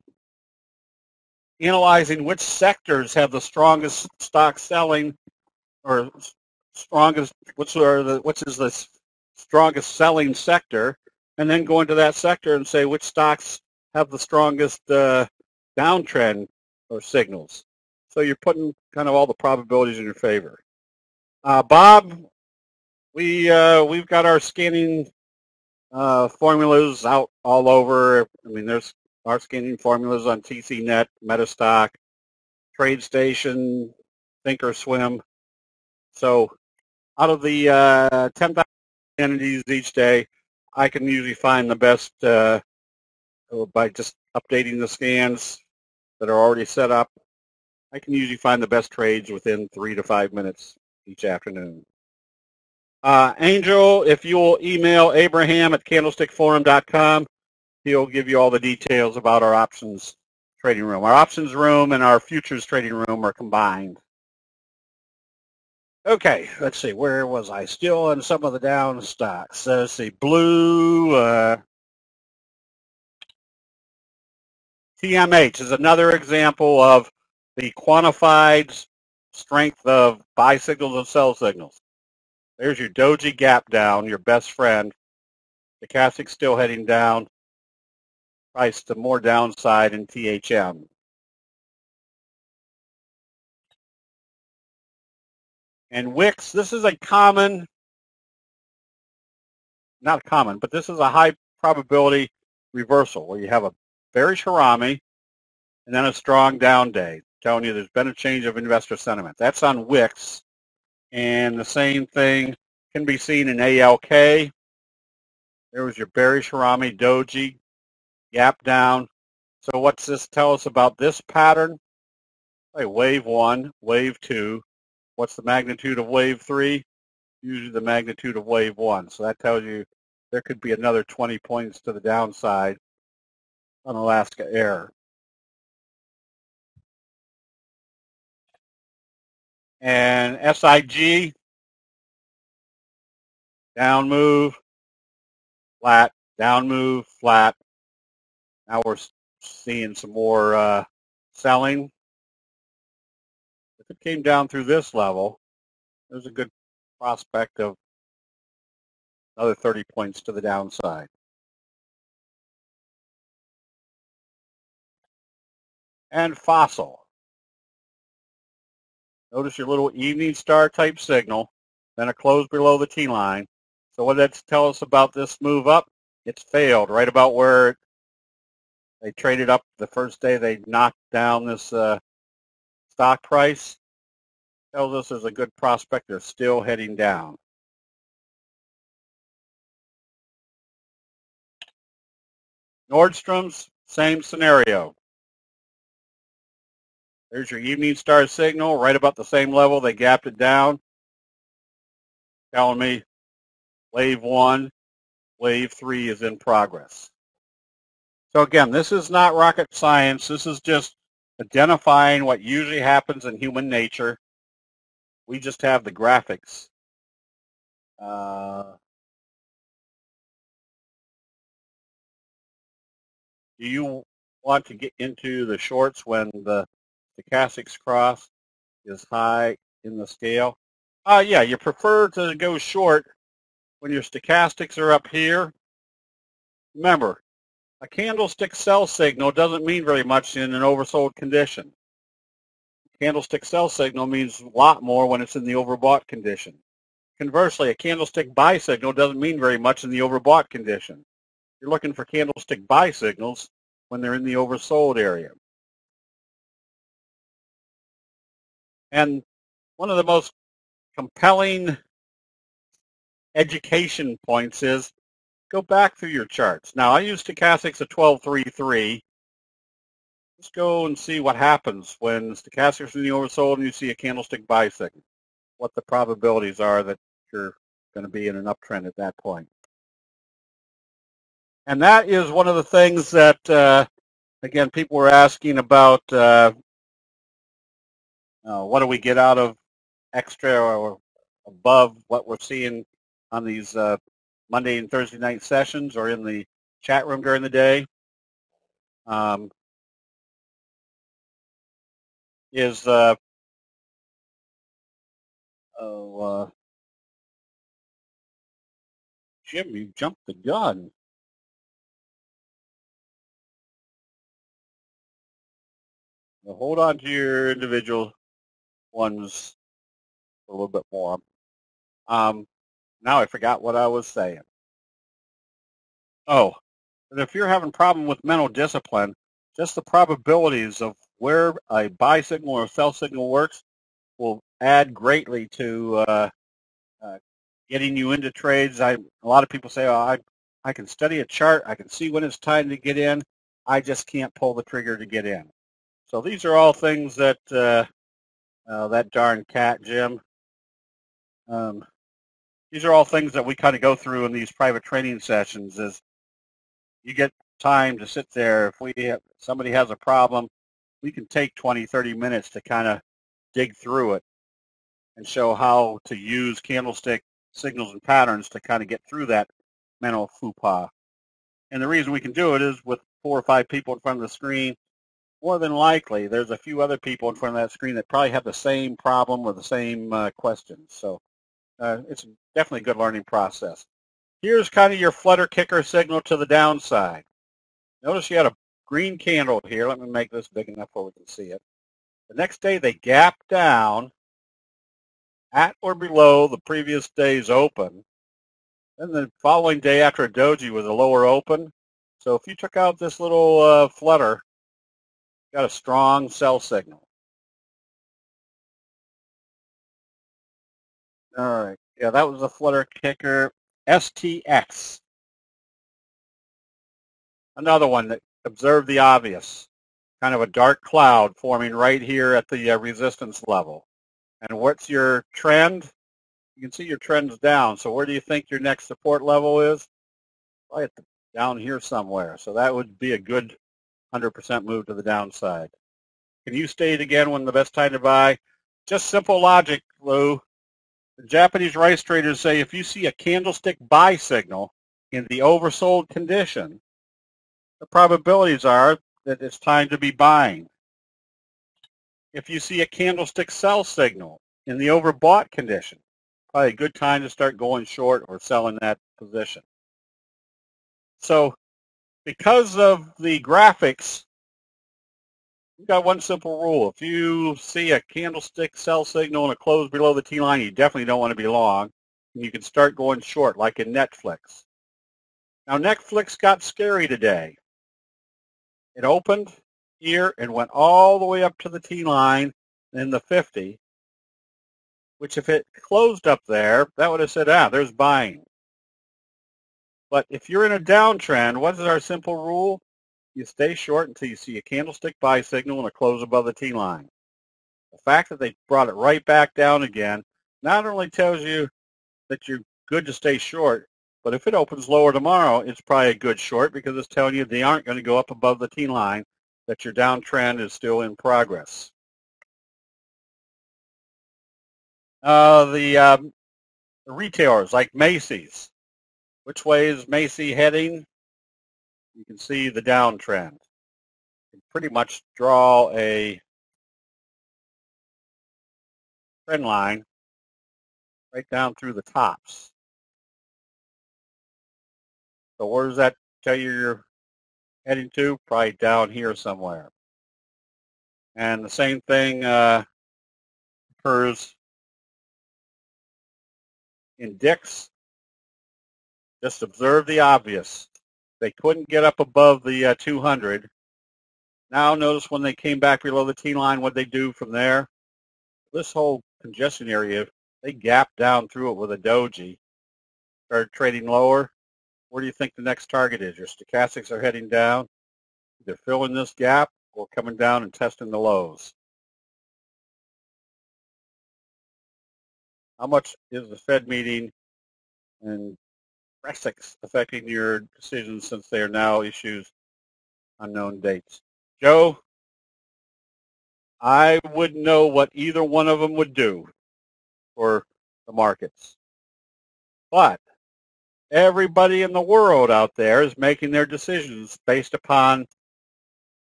analyzing which sectors have the strongest stock selling or strongest, which is the strongest selling sector, and then go into that sector and say which stocks have the strongest downtrend or signals. So you're putting kind of all the probabilities in your favor. Bob, we've got our scanning formulas out all over. I mean, there's our scanning formulas on TCNet, Metastock, TradeStation, Thinkorswim. So out of the 10,000 entities each day, I can usually find the best by just updating the scans that are already set up. I can usually find the best trades within 3 to 5 minutes each afternoon. Angel, if you'll email Abraham at candlestickforum.com, he'll give you all the details about our options trading room. Our options room and our futures trading room are combined. Okay, let's see. Where was I? Still in some of the down stocks. So let's see. Blue, TMH is another example of the quantified strength of buy signals and sell signals. There's your doji gap down, your best friend. The stochastic still heading down. Price to more downside in THM. And Wix, this is a common, not common, but this is a high probability reversal where you have a bearish Harami and then a strong down day, telling you there's been a change of investor sentiment. That's on Wix. And the same thing can be seen in ALK. There was your bearish Harami, doji, gap down. So what's this tell us about this pattern? Like wave 1, wave 2. What's the magnitude of wave 3? Usually the magnitude of wave 1. So that tells you there could be another 20 points to the downside on Alaska Air. And SIG, down move, flat, down move, flat. Now we're seeing some more selling. If it came down through this level, there's a good prospect of another 30 points to the downside. And Fossil. Notice your little evening star type signal, then a close below the T-line. So what does that tell us about this move up? It's failed right about where they traded up the first day they knocked down this stock price. Tells us there's a good prospect they're still heading down. Nordstrom's, same scenario. There's your evening star signal, right about the same level. They gapped it down, telling me wave 1, wave 3 is in progress. So again, this is not rocket science. This is just identifying what usually happens in human nature. We just have the graphics. Do you want to get into the shorts when the stochastics cross is high in the scale? Yeah, you prefer to go short when your stochastics are up here. Remember, a candlestick sell signal doesn't mean very much in an oversold condition. Candlestick sell signal means a lot more when it's in the overbought condition. Conversely, a candlestick buy signal doesn't mean very much in the overbought condition. You're looking for candlestick buy signals when they're in the oversold area. And one of the most compelling education points is go back through your charts. Now, I use stochastics at 1233. Just go and see what happens when stochastics are in the oversold and you see a candlestick buy signal. What the probabilities are that you're going to be in an uptrend at that point. And that is one of the things that, again, people were asking about what do we get out of extra or above what we're seeing on these Monday and Thursday night sessions or in the chat room during the day. Jim, you jumped the gun. Now hold on to your individual ones a little bit more. Now I forgot what I was saying. Oh, and if you're having a problem with mental discipline, just the probabilities of where a buy signal or sell signal works will add greatly to getting you into trades. A lot of people say, oh, I can study a chart. I can see when it's time to get in. I just can't pull the trigger to get in. So these are all things that that darn cat, Jim. These are all things that we kind of go through in these private training sessions. Is you get time to sit there. If somebody has a problem, we can take 20, 30 minutes to kind of dig through it and show how to use candlestick signals and patterns to kind of get through that mental faux pas. And the reason we can do it is with 4 or 5 people in front of the screen, more than likely there's a few other people in front of that screen that probably have the same problem or the same questions. So it's definitely a good learning process. Here's kind of your flutter kicker signal to the downside. Notice you had a green candle here. Let me make this big enough where we can see it. The next day they gap down at or below the previous day's open. Then the following day after a doji was a lower open. So if you took out this little flutter, you got a strong sell signal. All right. Yeah, that was a flutter kicker. STX. Another one that observed the obvious. Kind of a dark cloud forming right here at the resistance level. And what's your trend? You can see your trend's down. So where do you think your next support level is? Right down here somewhere. So that would be a good 100% move to the downside. Can you state again when the best time to buy? Just simple logic, Lou. The Japanese rice traders say if you see a candlestick buy signal in the oversold condition, the probabilities are that it's time to be buying. If you see a candlestick sell signal in the overbought condition, probably a good time to start going short or selling that position. So because of the graphics, we've got one simple rule. If you see a candlestick sell signal and a close below the T-line, you definitely don't want to be long. And you can start going short, like in Netflix. Now, Netflix got scary today. It opened here and went all the way up to the T-line in the 50, which if it closed up there, that would have said, there's buying. But if you're in a downtrend, what is our simple rule? You stay short until you see a candlestick buy signal and a close above the T-line. The fact that they brought it right back down again not only tells you that you're good to stay short, but if it opens lower tomorrow, it's probably a good short because it's telling you they aren't going to go up above the T-line, that your downtrend is still in progress. The retailers like Macy's. Which way is Macy heading? You can see the downtrend. You can pretty much draw a trend line right down through the tops. So where does that tell you you're heading to? Probably down here somewhere. And the same thing occurs in Dix. Just observe the obvious. They couldn't get up above the 200. Now notice when they came back below the T-line, what they do from there. This whole congestion area, they gapped down through it with a doji. Started trading lower. Where do you think the next target is? Your stochastics are heading down. Either filling this gap or coming down and testing the lows. How much is the Fed meeting and Brexit affecting your decisions since they are now issues unknown dates? Joe, I wouldn't know what either one of them would do for the markets. But everybody in the world out there is making their decisions based upon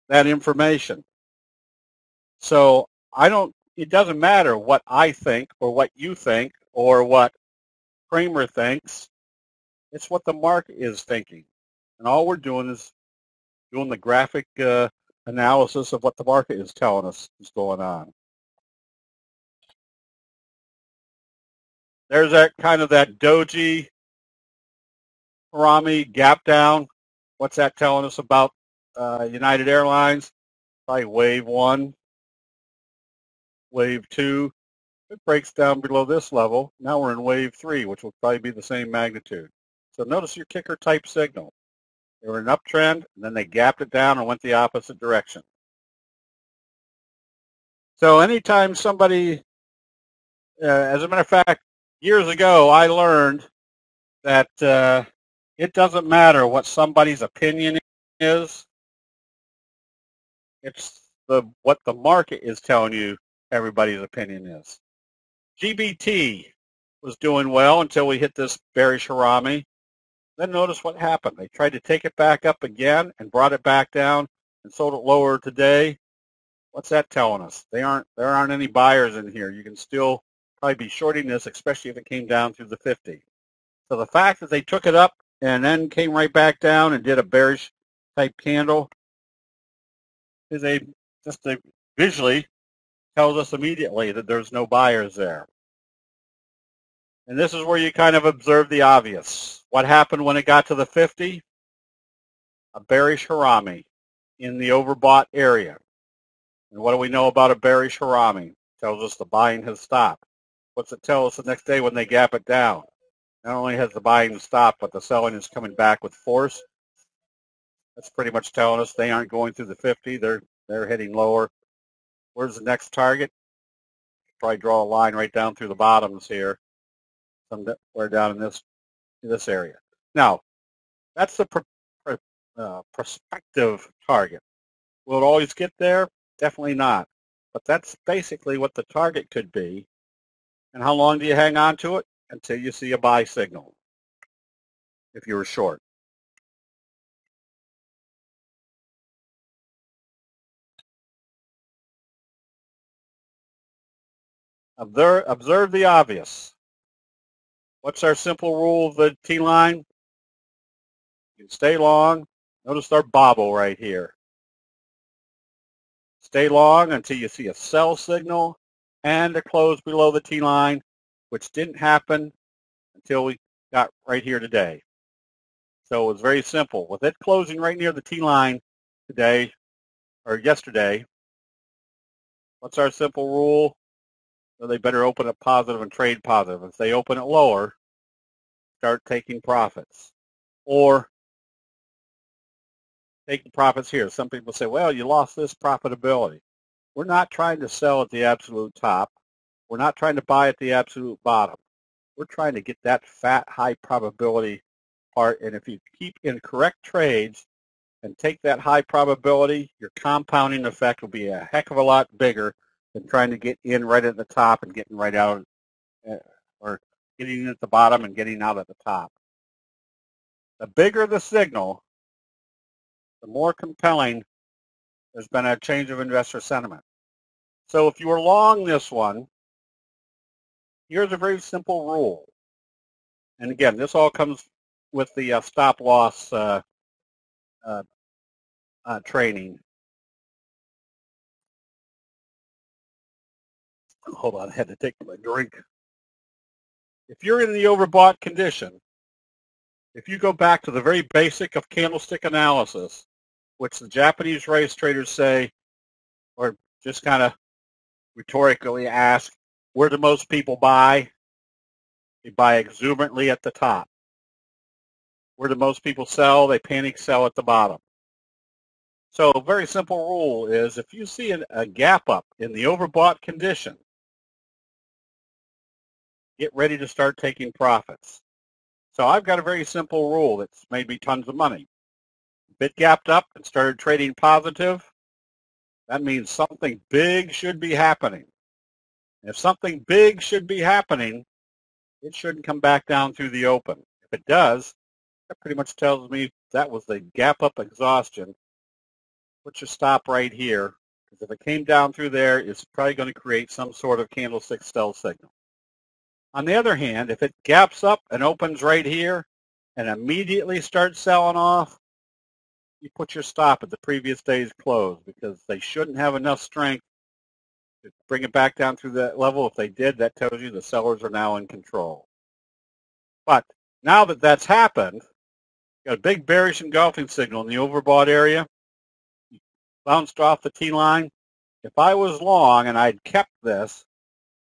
that information. So it doesn't matter what I think or what you think or what Kramer thinks. It's what the market is thinking. And all we're doing is doing the graphic analysis of what the market is telling us is going on. There's that kind of that doji, Harami gap down. What's that telling us about United Airlines? Probably wave 1, wave 2. It breaks down below this level. Now we're in wave 3, which will probably be the same magnitude. So notice your kicker type signal. They were an uptrend, and then they gapped it down and went the opposite direction. So anytime somebody, as a matter of fact, years ago, I learned that it doesn't matter what somebody's opinion is. It's what the market is telling you everybody's opinion is. GBT was doing well until we hit this bearish Harami. Then notice what happened. They tried to take it back up again and brought it back down and sold it lower today. What's that telling us? There aren't any buyers in here. You can still probably be shorting this, especially if it came down through the 50. So the fact that they took it up and then came right back down and did a bearish type candle is just visually tells us immediately that there's no buyers there. And this is where you kind of observe the obvious. What happened when it got to the 50? A bearish Harami in the overbought area. And what do we know about a bearish Harami? Tells us the buying has stopped. What's it tell us the next day when they gap it down? Not only has the buying stopped, but the selling is coming back with force. That's pretty much telling us they aren't going through the 50. They're heading lower. Where's the next target? Probably draw a line right down through the bottoms here, somewhere down in this area. Now, that's the prospective target. Will it always get there? Definitely not. But that's basically what the target could be. And how long do you hang on to it? Until you see a buy signal, if you were short. Observe the obvious. What's our simple rule of the T-line? You can stay long. Notice our bobble right here. Stay long until you see a sell signal and a close below the T-line, which didn't happen until we got right here today. So it was very simple. With it closing right near the T-line today, or yesterday, what's our simple rule? So they better open it positive and trade positive. If they open it lower, start taking profits. Or taking profits here. Some people say, well, you lost this profitability. We're not trying to sell at the absolute top. We're not trying to buy at the absolute bottom. We're trying to get that fat, high probability part. And if you keep in correct trades and take that high probability, your compounding effect will be a heck of a lot bigger than trying to get in right at the top and getting right out, or getting in at the bottom and getting out at the top. The bigger the signal, the more compelling there's been a change of investor sentiment. So if you were long this one, here's a very simple rule. And again, this all comes with the stop loss training. Hold on, I had to take my drink. If you're in the overbought condition, if you go back to the very basic of candlestick analysis, which the Japanese race traders say, or just kind of rhetorically ask, where do most people buy? They buy exuberantly at the top. Where do most people sell? They panic sell at the bottom. So a very simple rule is if you see a gap up in the overbought condition, get ready to start taking profits. So I've got a very simple rule that's made me tons of money. If it gapped up and started trading positive, that means something big should be happening. If something big should be happening, it shouldn't come back down through the open. If it does, that pretty much tells me that was the gap up exhaustion. Put your stop right here, because if it came down through there, it's probably going to create some sort of candlestick sell signal. On the other hand, if it gaps up and opens right here and immediately starts selling off, you put your stop at the previous day's close, because they shouldn't have enough strength to bring it back down through that level. If they did, that tells you the sellers are now in control. But now that that's happened, you got a big bearish engulfing signal in the overbought area. Bounced off the T-line. If I was long and I'd kept this,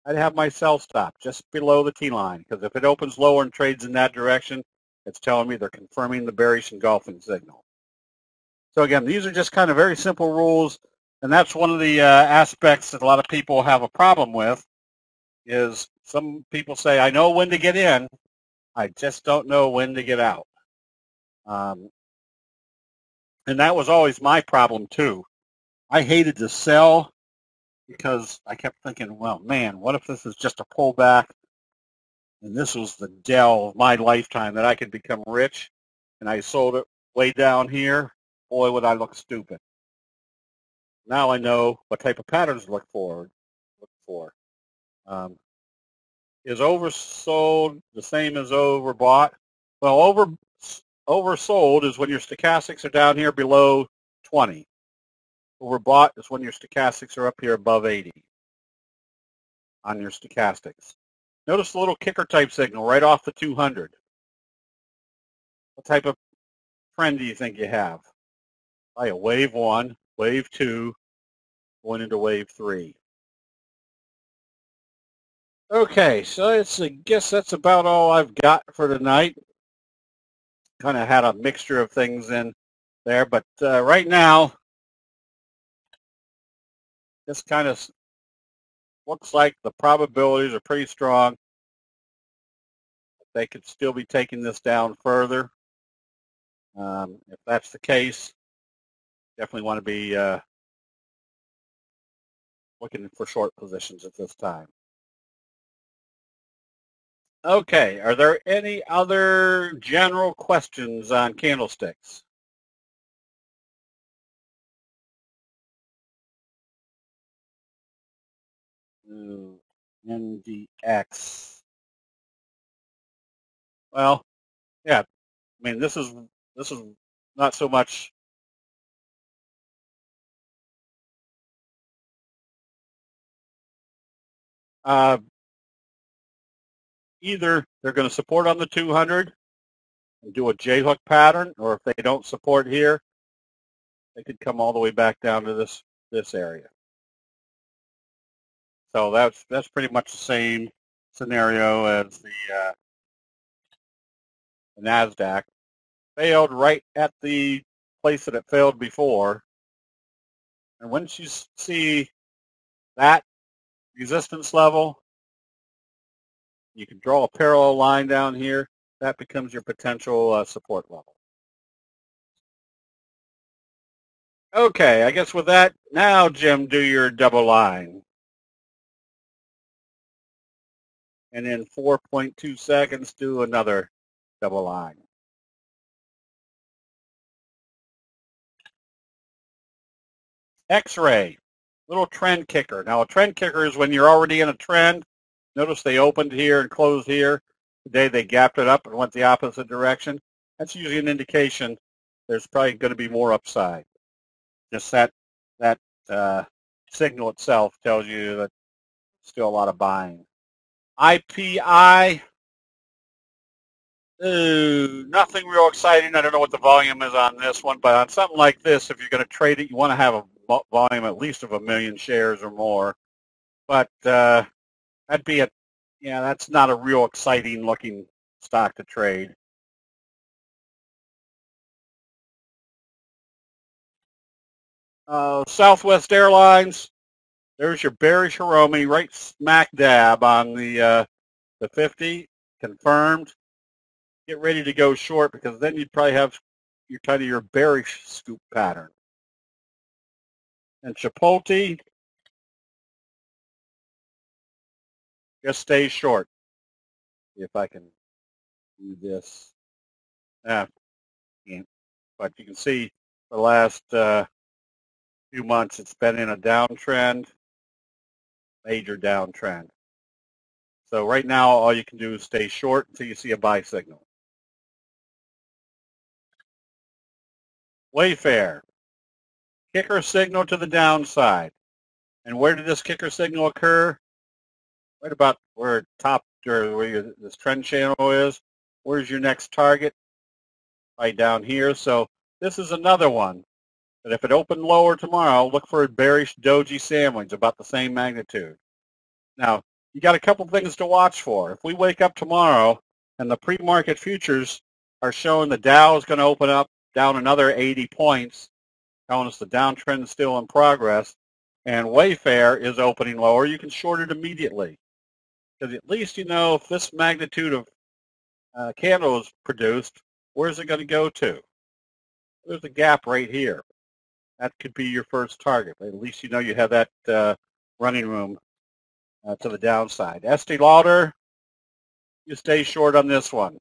I'd have my sell stop just below the T-line, because if it opens lower and trades in that direction, it's telling me they're confirming the bearish engulfing signal. So again, these are just kind of very simple rules And that's one of the aspects that a lot of people have a problem with, is some people say, I know when to get in, I just don't know when to get out. And that was always my problem too. I hated to sell because I kept thinking, well, man, what if this is just a pullback and this was the Dell of my lifetime that I could become rich, and I sold it way down here? Boy, would I look stupid. Now I know what type of patterns to look for. Is oversold the same as overbought? Well, oversold is when your stochastics are down here below 20. Overbought is when your stochastics are up here above 80 on your stochastics. Notice the little kicker type signal right off the 200. What type of trend do you think you have? Probably a wave 1, wave 2, going into wave 3. Okay, so I guess that's about all I've got for tonight. Kind of had a mixture of things in there, but right now, this kind of looks like the probabilities are pretty strong. They could still be taking this down further. If that's the case, definitely want to be looking for short positions at this time. Okay, are there any other general questions on candlesticks? NDX. Well, yeah, I mean, this is not so much. Either they're going to support on the 200 and do a J-hook pattern, or if they don't support here, they could come all the way back down to this area. So that's pretty much the same scenario as the NASDAQ. Failed right at the place that it failed before. And once you see that resistance level, you can draw a parallel line down here. That becomes your potential support level. Okay, I guess with that, now, Jim, do your double line. And in 4.2 seconds, do another double line. X-ray, little trend kicker. Now, a trend kicker is when you're already in a trend. Notice they opened here and closed here. Today they gapped it up and went the opposite direction. That's usually an indication there's probably going to be more upside. Just that signal itself tells you that still a lot of buying. IPI, nothing real exciting. I don't know what the volume is on this one, but on something like this, if you're going to trade it, you want to have a volume at least of 1 million shares or more. But that'd be that's not a real exciting looking stock to trade. Southwest Airlines, there's your bearish Hiromi right smack dab on the 50, confirmed. Get ready to go short, because then you'd probably have your bearish scoop pattern. And Chipotle, just stay short. If I can do this. But you can see the last few months it's been in a downtrend, major downtrend. So right now all you can do is stay short until you see a buy signal. Wayfair, kicker signal to the downside. And where did this kicker signal occur? Right about where top, or where this trend channel is. Where's your next target? Right down here. So this is another one. But if it opened lower tomorrow, look for a bearish doji sandwich about the same magnitude. Now, you got a couple things to watch for. If we wake up tomorrow and the pre-market futures are showing the Dow is going to open up down another 80 points, telling us the downtrend is still in progress, and Wayfair is opening lower, you can short it immediately. Because at least you know if this magnitude of candle is produced, where's it going to go to? There's a gap right here. That could be your first target. But at least you know you have that running room to the downside. Estee Lauder, you stay short on this one.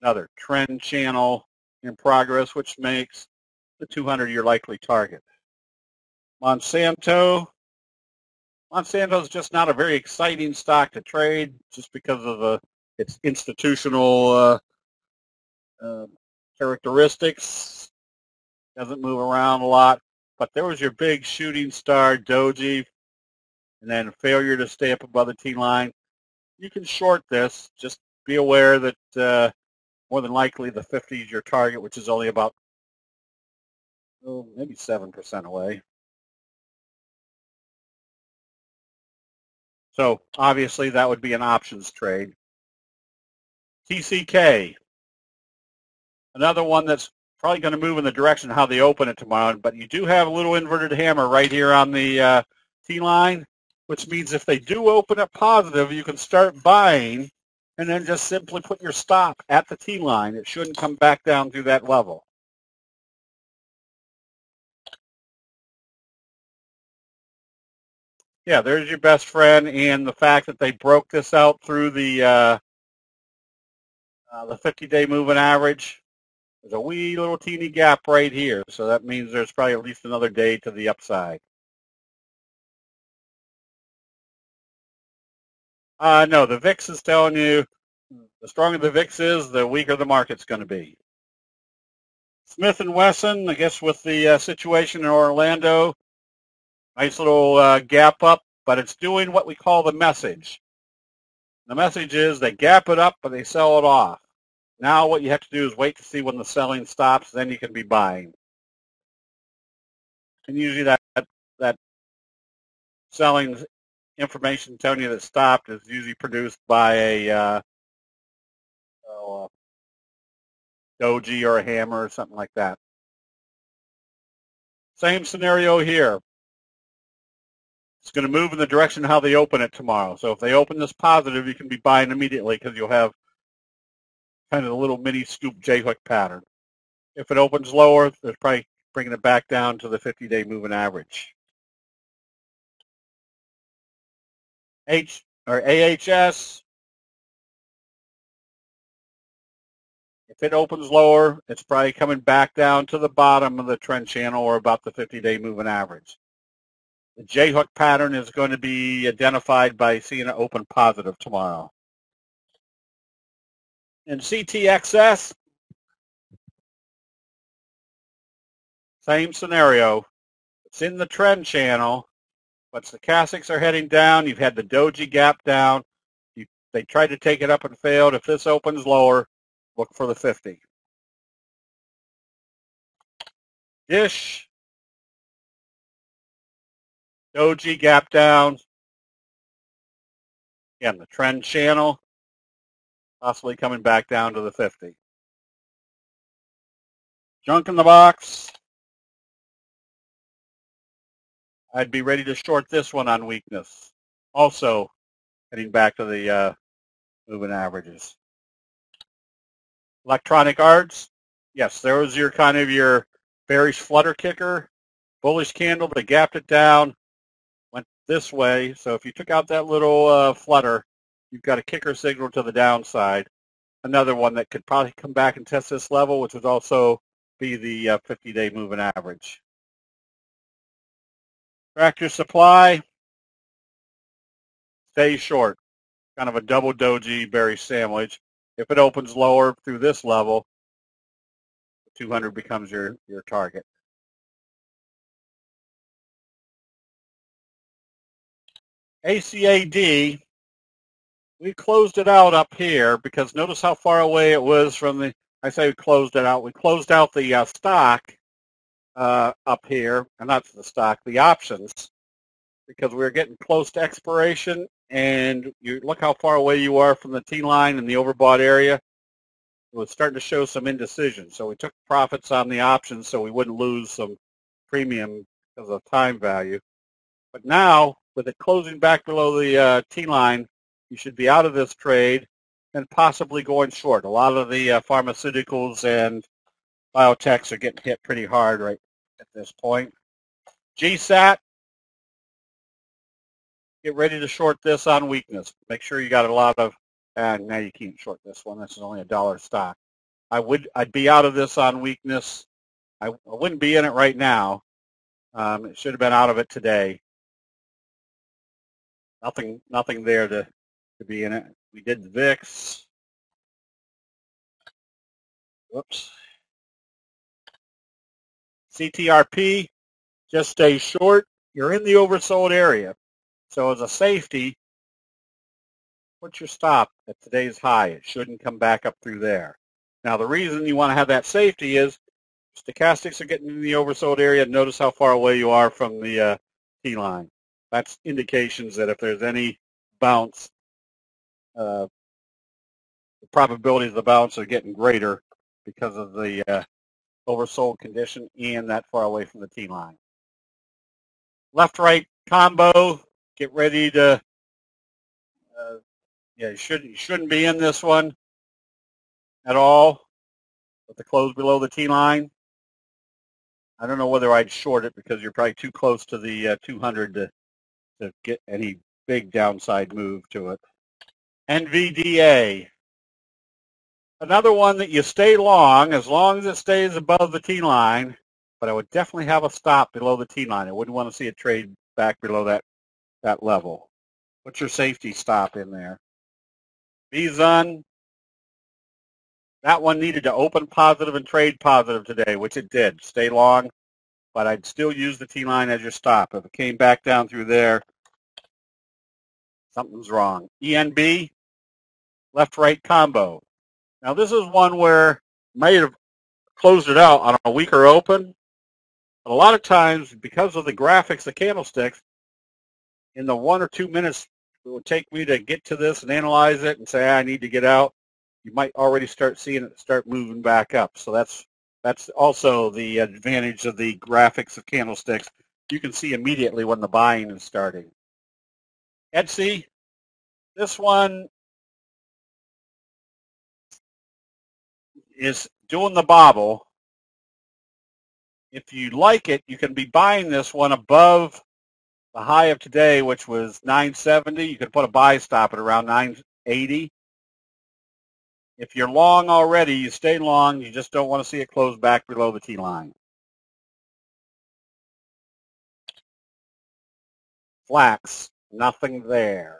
Another trend channel in progress, which makes the 200 your likely target. Monsanto is just not a very exciting stock to trade just because of its institutional characteristics. Doesn't move around a lot. But there was your big shooting star, Doji, and then failure to stay up above the T line. You can short this. Just be aware that more than likely the 50 is your target, which is only about maybe 7% away. So obviously that would be an options trade. TCK, another one that's probably going to move in the direction of how they open it tomorrow, but you do have a little inverted hammer right here on the T-line, which means if they do open it positive, you can start buying and then just simply put your stop at the T-line. It shouldn't come back down through that level. Yeah, there's your best friend, and the fact that they broke this out through the 50-day moving average. There's a wee little teeny gap right here, so that means there's probably at least another day to the upside. No, the VIX is telling you the stronger the VIX is, the weaker the market's going to be. Smith & Wesson, I guess with the situation in Orlando, nice little gap up, but it's doing what we call the message. The message is they gap it up, but they sell it off. Now what you have to do is wait to see when the selling stops, then you can be buying. And usually that selling information telling you that stopped is usually produced by a doji or a hammer or something like that. Same scenario here. It's going to move in the direction of how they open it tomorrow. So if they open this positive, you can be buying immediately because you'll have kind of a little mini scoop J-hook pattern. If it opens lower, there's probably bringing it back down to the 50-day moving average. AHS, if it opens lower, it's probably coming back down to the bottom of the trend channel or about the 50-day moving average. The J-hook pattern is going to be identified by seeing it open positive tomorrow. In CTXS, same scenario. It's in the trend channel, but stochastics are heading down. You've had the doji gap down. They tried to take it up and failed. If this opens lower, look for the 50. Dish, doji gap down. Again, the trend channel, possibly coming back down to the 50. Junk in the box. I'd be ready to short this one on weakness. Also, heading back to the moving averages. Electronic Arts. Yes, there was your kind of your bearish flutter kicker. Bullish candle, but they gapped it down, went this way. So if you took out that little flutter, you've got a kicker signal to the downside. Another one that could probably come back and test this level, which would also be the 50-day moving average. Tractor Supply, stay short. Kind of a double doji bearish sandwich. If it opens lower through this level, 200 becomes your target. ACAD, we closed it out up here because notice how far away it was from the, I say we closed it out. We closed out the stock up here, and not the stock, the options, because we were getting close to expiration, and you look how far away you are from the T-line in the overbought area. It was starting to show some indecision, so we took profits on the options so we wouldn't lose some premium because of time value. But now, with it closing back below the T-line, you should be out of this trade and possibly going short. A lot of the pharmaceuticals and biotechs are getting hit pretty hard right at this point. GSAT, get ready to short this on weakness. Make sure you got a lot of, and now you can't short this one. This is only a $1 stock. I'd be out of this on weakness. I wouldn't be in it right now. It should have been out of it today. Nothing there to be in it. We did the VIX. Whoops. CTRP, just stay short. You're in the oversold area. So as a safety, put your stop at today's high. It shouldn't come back up through there. Now the reason you want to have that safety is stochastics are getting in the oversold area. Notice how far away you are from the T-line. That's indications that if there's any bounce, the probabilities of the bounce are getting greater because of the oversold condition and that far away from the T-line. Left-right combo, get ready to, you shouldn't be in this one at all with the close below the T-line. I don't know whether I'd short it because you're probably too close to the 200 to get any big downside move to it. NVDA. Another one that you stay long as it stays above the T-line, but I would definitely have a stop below the T-line. I wouldn't want to see it trade back below that level. What's your safety stop in there? VZUN, that one needed to open positive and trade positive today, which it did. Stay long, but I'd still use the T-line as your stop. If it came back down through there, something's wrong. ENB, left-right combo. Now this is one where you might have closed it out on a weaker open, but a lot of times because of the graphics, the candlesticks, in the 1 or 2 minutes it would take me to get to this and analyze it and say I need to get out, you might already start seeing it start moving back up. So that's also the advantage of the graphics of candlesticks. You can see immediately when the buying is starting. Etsy, this one is doing the bobble. If you like it, you can be buying this one above the high of today, which was 970. You could put a buy stop at around 980. If you're long already, you stay long. You just don't want to see it close back below the T-line. Flax, nothing there.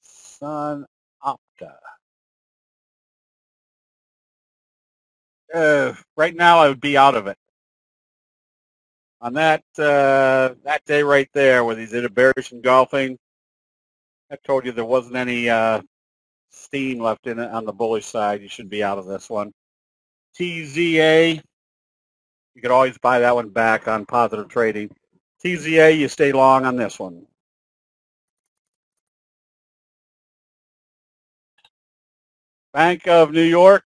Sun Opta. Right now, I would be out of it. On that day right there, where they did a bearish engulfing, I told you there wasn't any steam left in it on the bullish side. You should be out of this one. TZA, you could always buy that one back on positive trading. TZA, you stay long on this one. Bank of New York.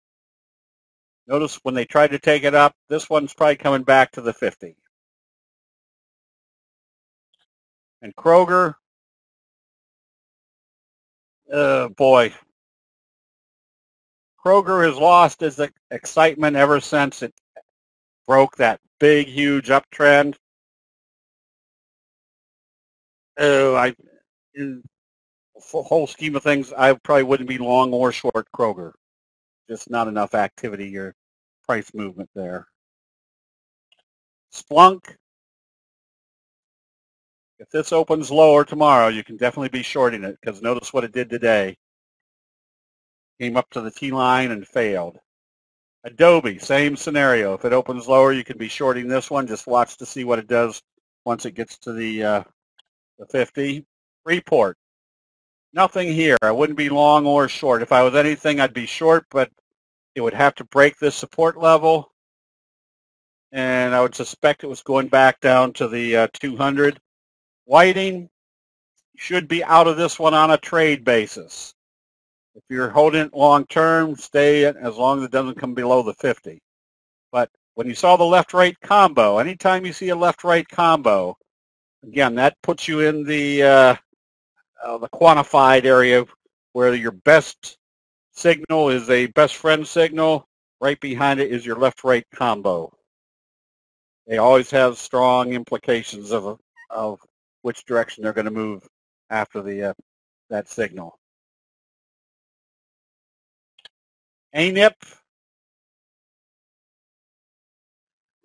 Notice when they tried to take it up, this one's probably coming back to the 50. And Kroger, boy, Kroger has lost its excitement ever since it broke that big, huge uptrend. In the whole scheme of things, I probably wouldn't be long or short Kroger. Just not enough activity or price movement there. Splunk, if this opens lower tomorrow, you can definitely be shorting it because notice what it did today. Came up to the T-line and failed. Adobe, same scenario. If it opens lower, you can be shorting this one. Just watch to see what it does once it gets to the 50. Report, nothing here. I wouldn't be long or short. If I was anything, I'd be short, but it would have to break this support level, and I would suspect it was going back down to the 200. Whiting should be out of this one on a trade basis. If you're holding it long term, stay it as long as it doesn't come below the 50. But when you saw the left-right combo, anytime you see a left-right combo, again, that puts you in the quantified area where your best signal is a best friend signal. Right behind it is your left-right combo. They always have strong implications of which direction they're going to move after that signal. ANIP,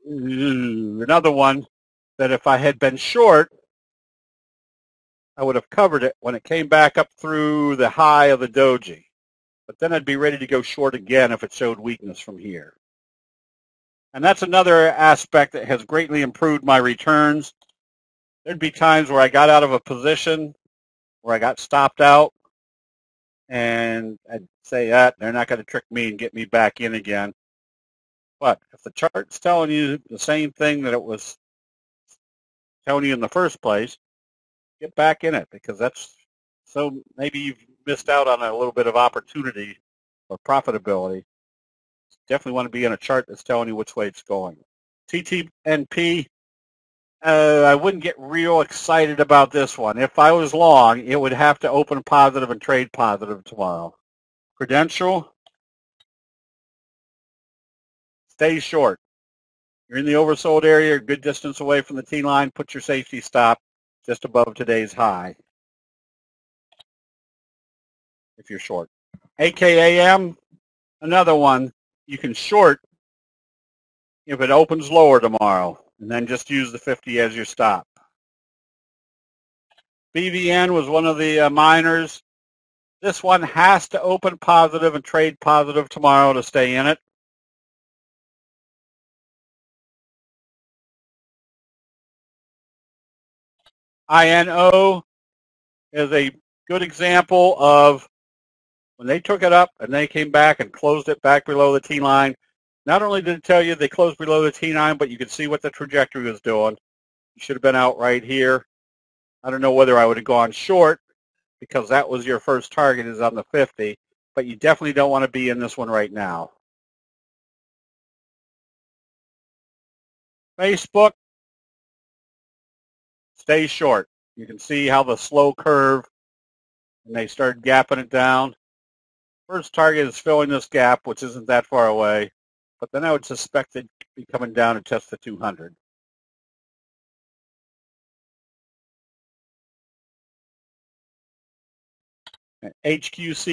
another one that if I had been short, I would have covered it when it came back up through the high of the doji. But then I'd be ready to go short again if it showed weakness from here. And that's another aspect that has greatly improved my returns. There'd be times where I got out of a position where I got stopped out, and I'd say, they're not going to trick me and get me back in again. But if the chart's telling you the same thing that it was telling you in the first place, get back in it, because so maybe you've missed out on a little bit of opportunity or profitability. Definitely want to be in a chart that's telling you which way it's going. TTNP, I wouldn't get real excited about this one. If I was long, it would have to open positive and trade positive tomorrow. Prudential, stay short. You're in the oversold area, a good distance away from the T line. Put your safety stop just above today's high if you're short. AKAM, another one you can short if it opens lower tomorrow, and then just use the 50 as your stop. BVN was one of the miners. This one has to open positive and trade positive tomorrow to stay in it. INO is a good example of when they took it up and they came back and closed it back below the T line. Not only did it tell you they closed below the T line, but you could see what the trajectory was doing. You should have been out right here. I don't know whether I would have gone short because that was your first target is on the 50, but you definitely don't want to be in this one right now. Facebook, stay short. You can see how the slow curve, and they started gapping it down. First target is filling this gap, which isn't that far away, but then I would suspect it'd be coming down to test the 200. HQC,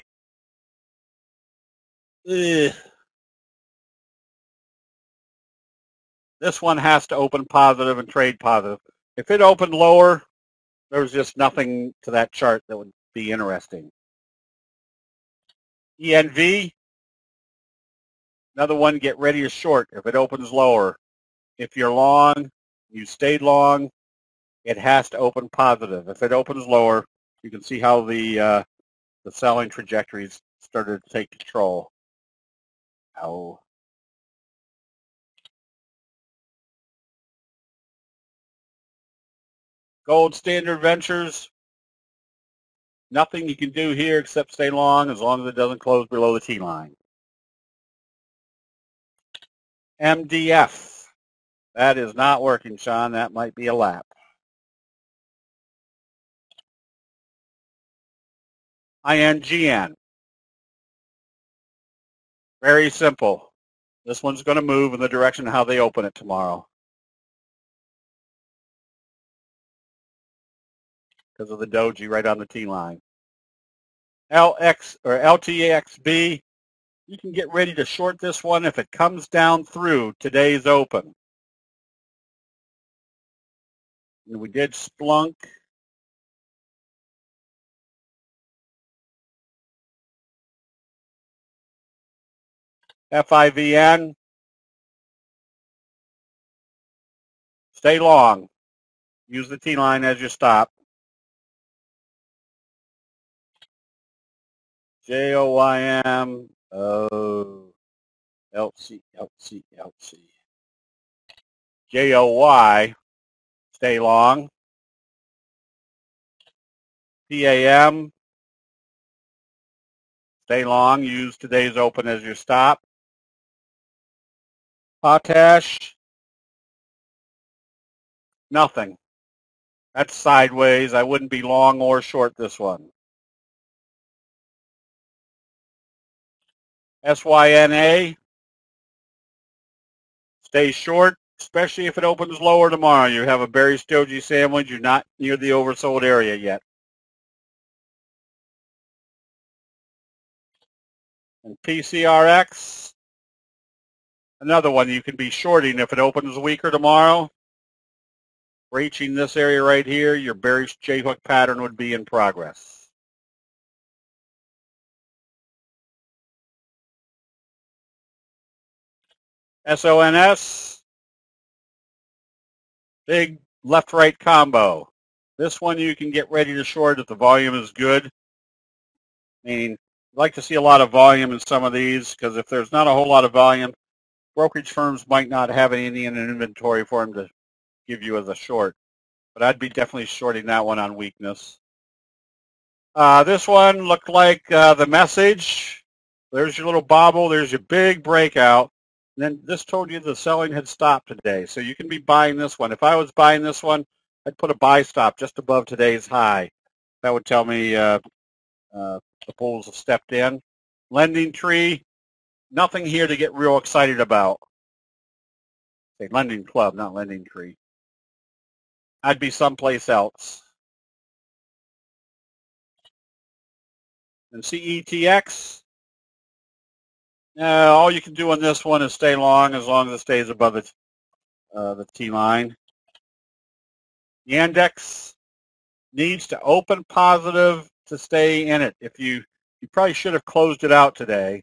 this one has to open positive and trade positive. If it opened lower, there's just nothing to that chart that would be interesting. ENV, another one, get ready to short if it opens lower. If you're long, you stayed long, it has to open positive. If it opens lower, you can see how the selling trajectories started to take control. Oh. Gold Standard Ventures, nothing you can do here except stay long as it doesn't close below the T line. MDF, that is not working, Sean. That might be a lap. INGN, very simple. This one's going to move in the direction of how they open it tomorrow because of the doji right on the T line. LX or LTXB, you can get ready to short this one if it comes down through today's open. And we did Splunk. FIVN, stay long. Use the T line as your stop. JOYM, LC. JOY, stay long. PAM, stay long. Use today's open as your stop. Potash, nothing. That's sideways. I wouldn't be long or short this one. SYNA, stay short, especially if it opens lower tomorrow. You have a Berry's Doji sandwich. You're not near the oversold area yet. And PCRX, another one you can be shorting if it opens weaker tomorrow. Reaching this area right here, your bearish J-hook pattern would be in progress. SONS, big left-right combo. This one you can get ready to short if the volume is good. I mean, I'd like to see a lot of volume in some of these because if there's not a whole lot of volume, brokerage firms might not have any in an inventory for them to give you as a short. But I'd be definitely shorting that one on weakness. This one looked like the message. There's your little bobble. There's your big breakout. And then this told you the selling had stopped today. So you can be buying this one. If I was buying this one, I'd put a buy stop just above today's high. That would tell me the bulls have stepped in. Lending Tree, nothing here to get real excited about. Say Lending Club, not Lending Tree. I'd be someplace else. And CETX, all you can do on this one is stay long as it stays above the T line. The index needs to open positive to stay in it. If you probably should have closed it out today.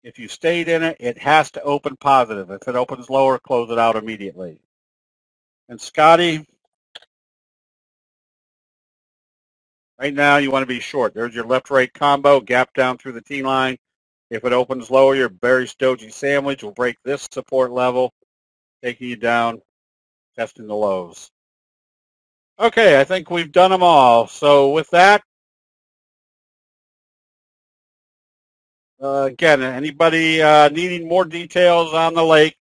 If you stayed in it, it has to open positive. If it opens lower, close it out immediately. And Scotty, right now you want to be short. There's your left-right combo, gap down through the T line. If it opens lower, your bearish doji sandwich will break this support level, taking you down, testing the lows. Okay, I think we've done them all. So with that, again, anybody needing more details on the lake,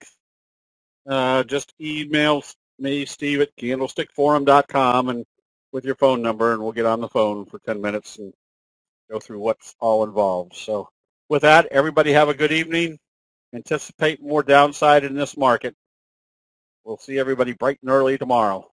just email me, Steve, at candlestickforum.com and with your phone number, and we'll get on the phone for 10 minutes and go through what's all involved. So with that, everybody have a good evening. Anticipate more downside in this market. We'll see everybody bright and early tomorrow.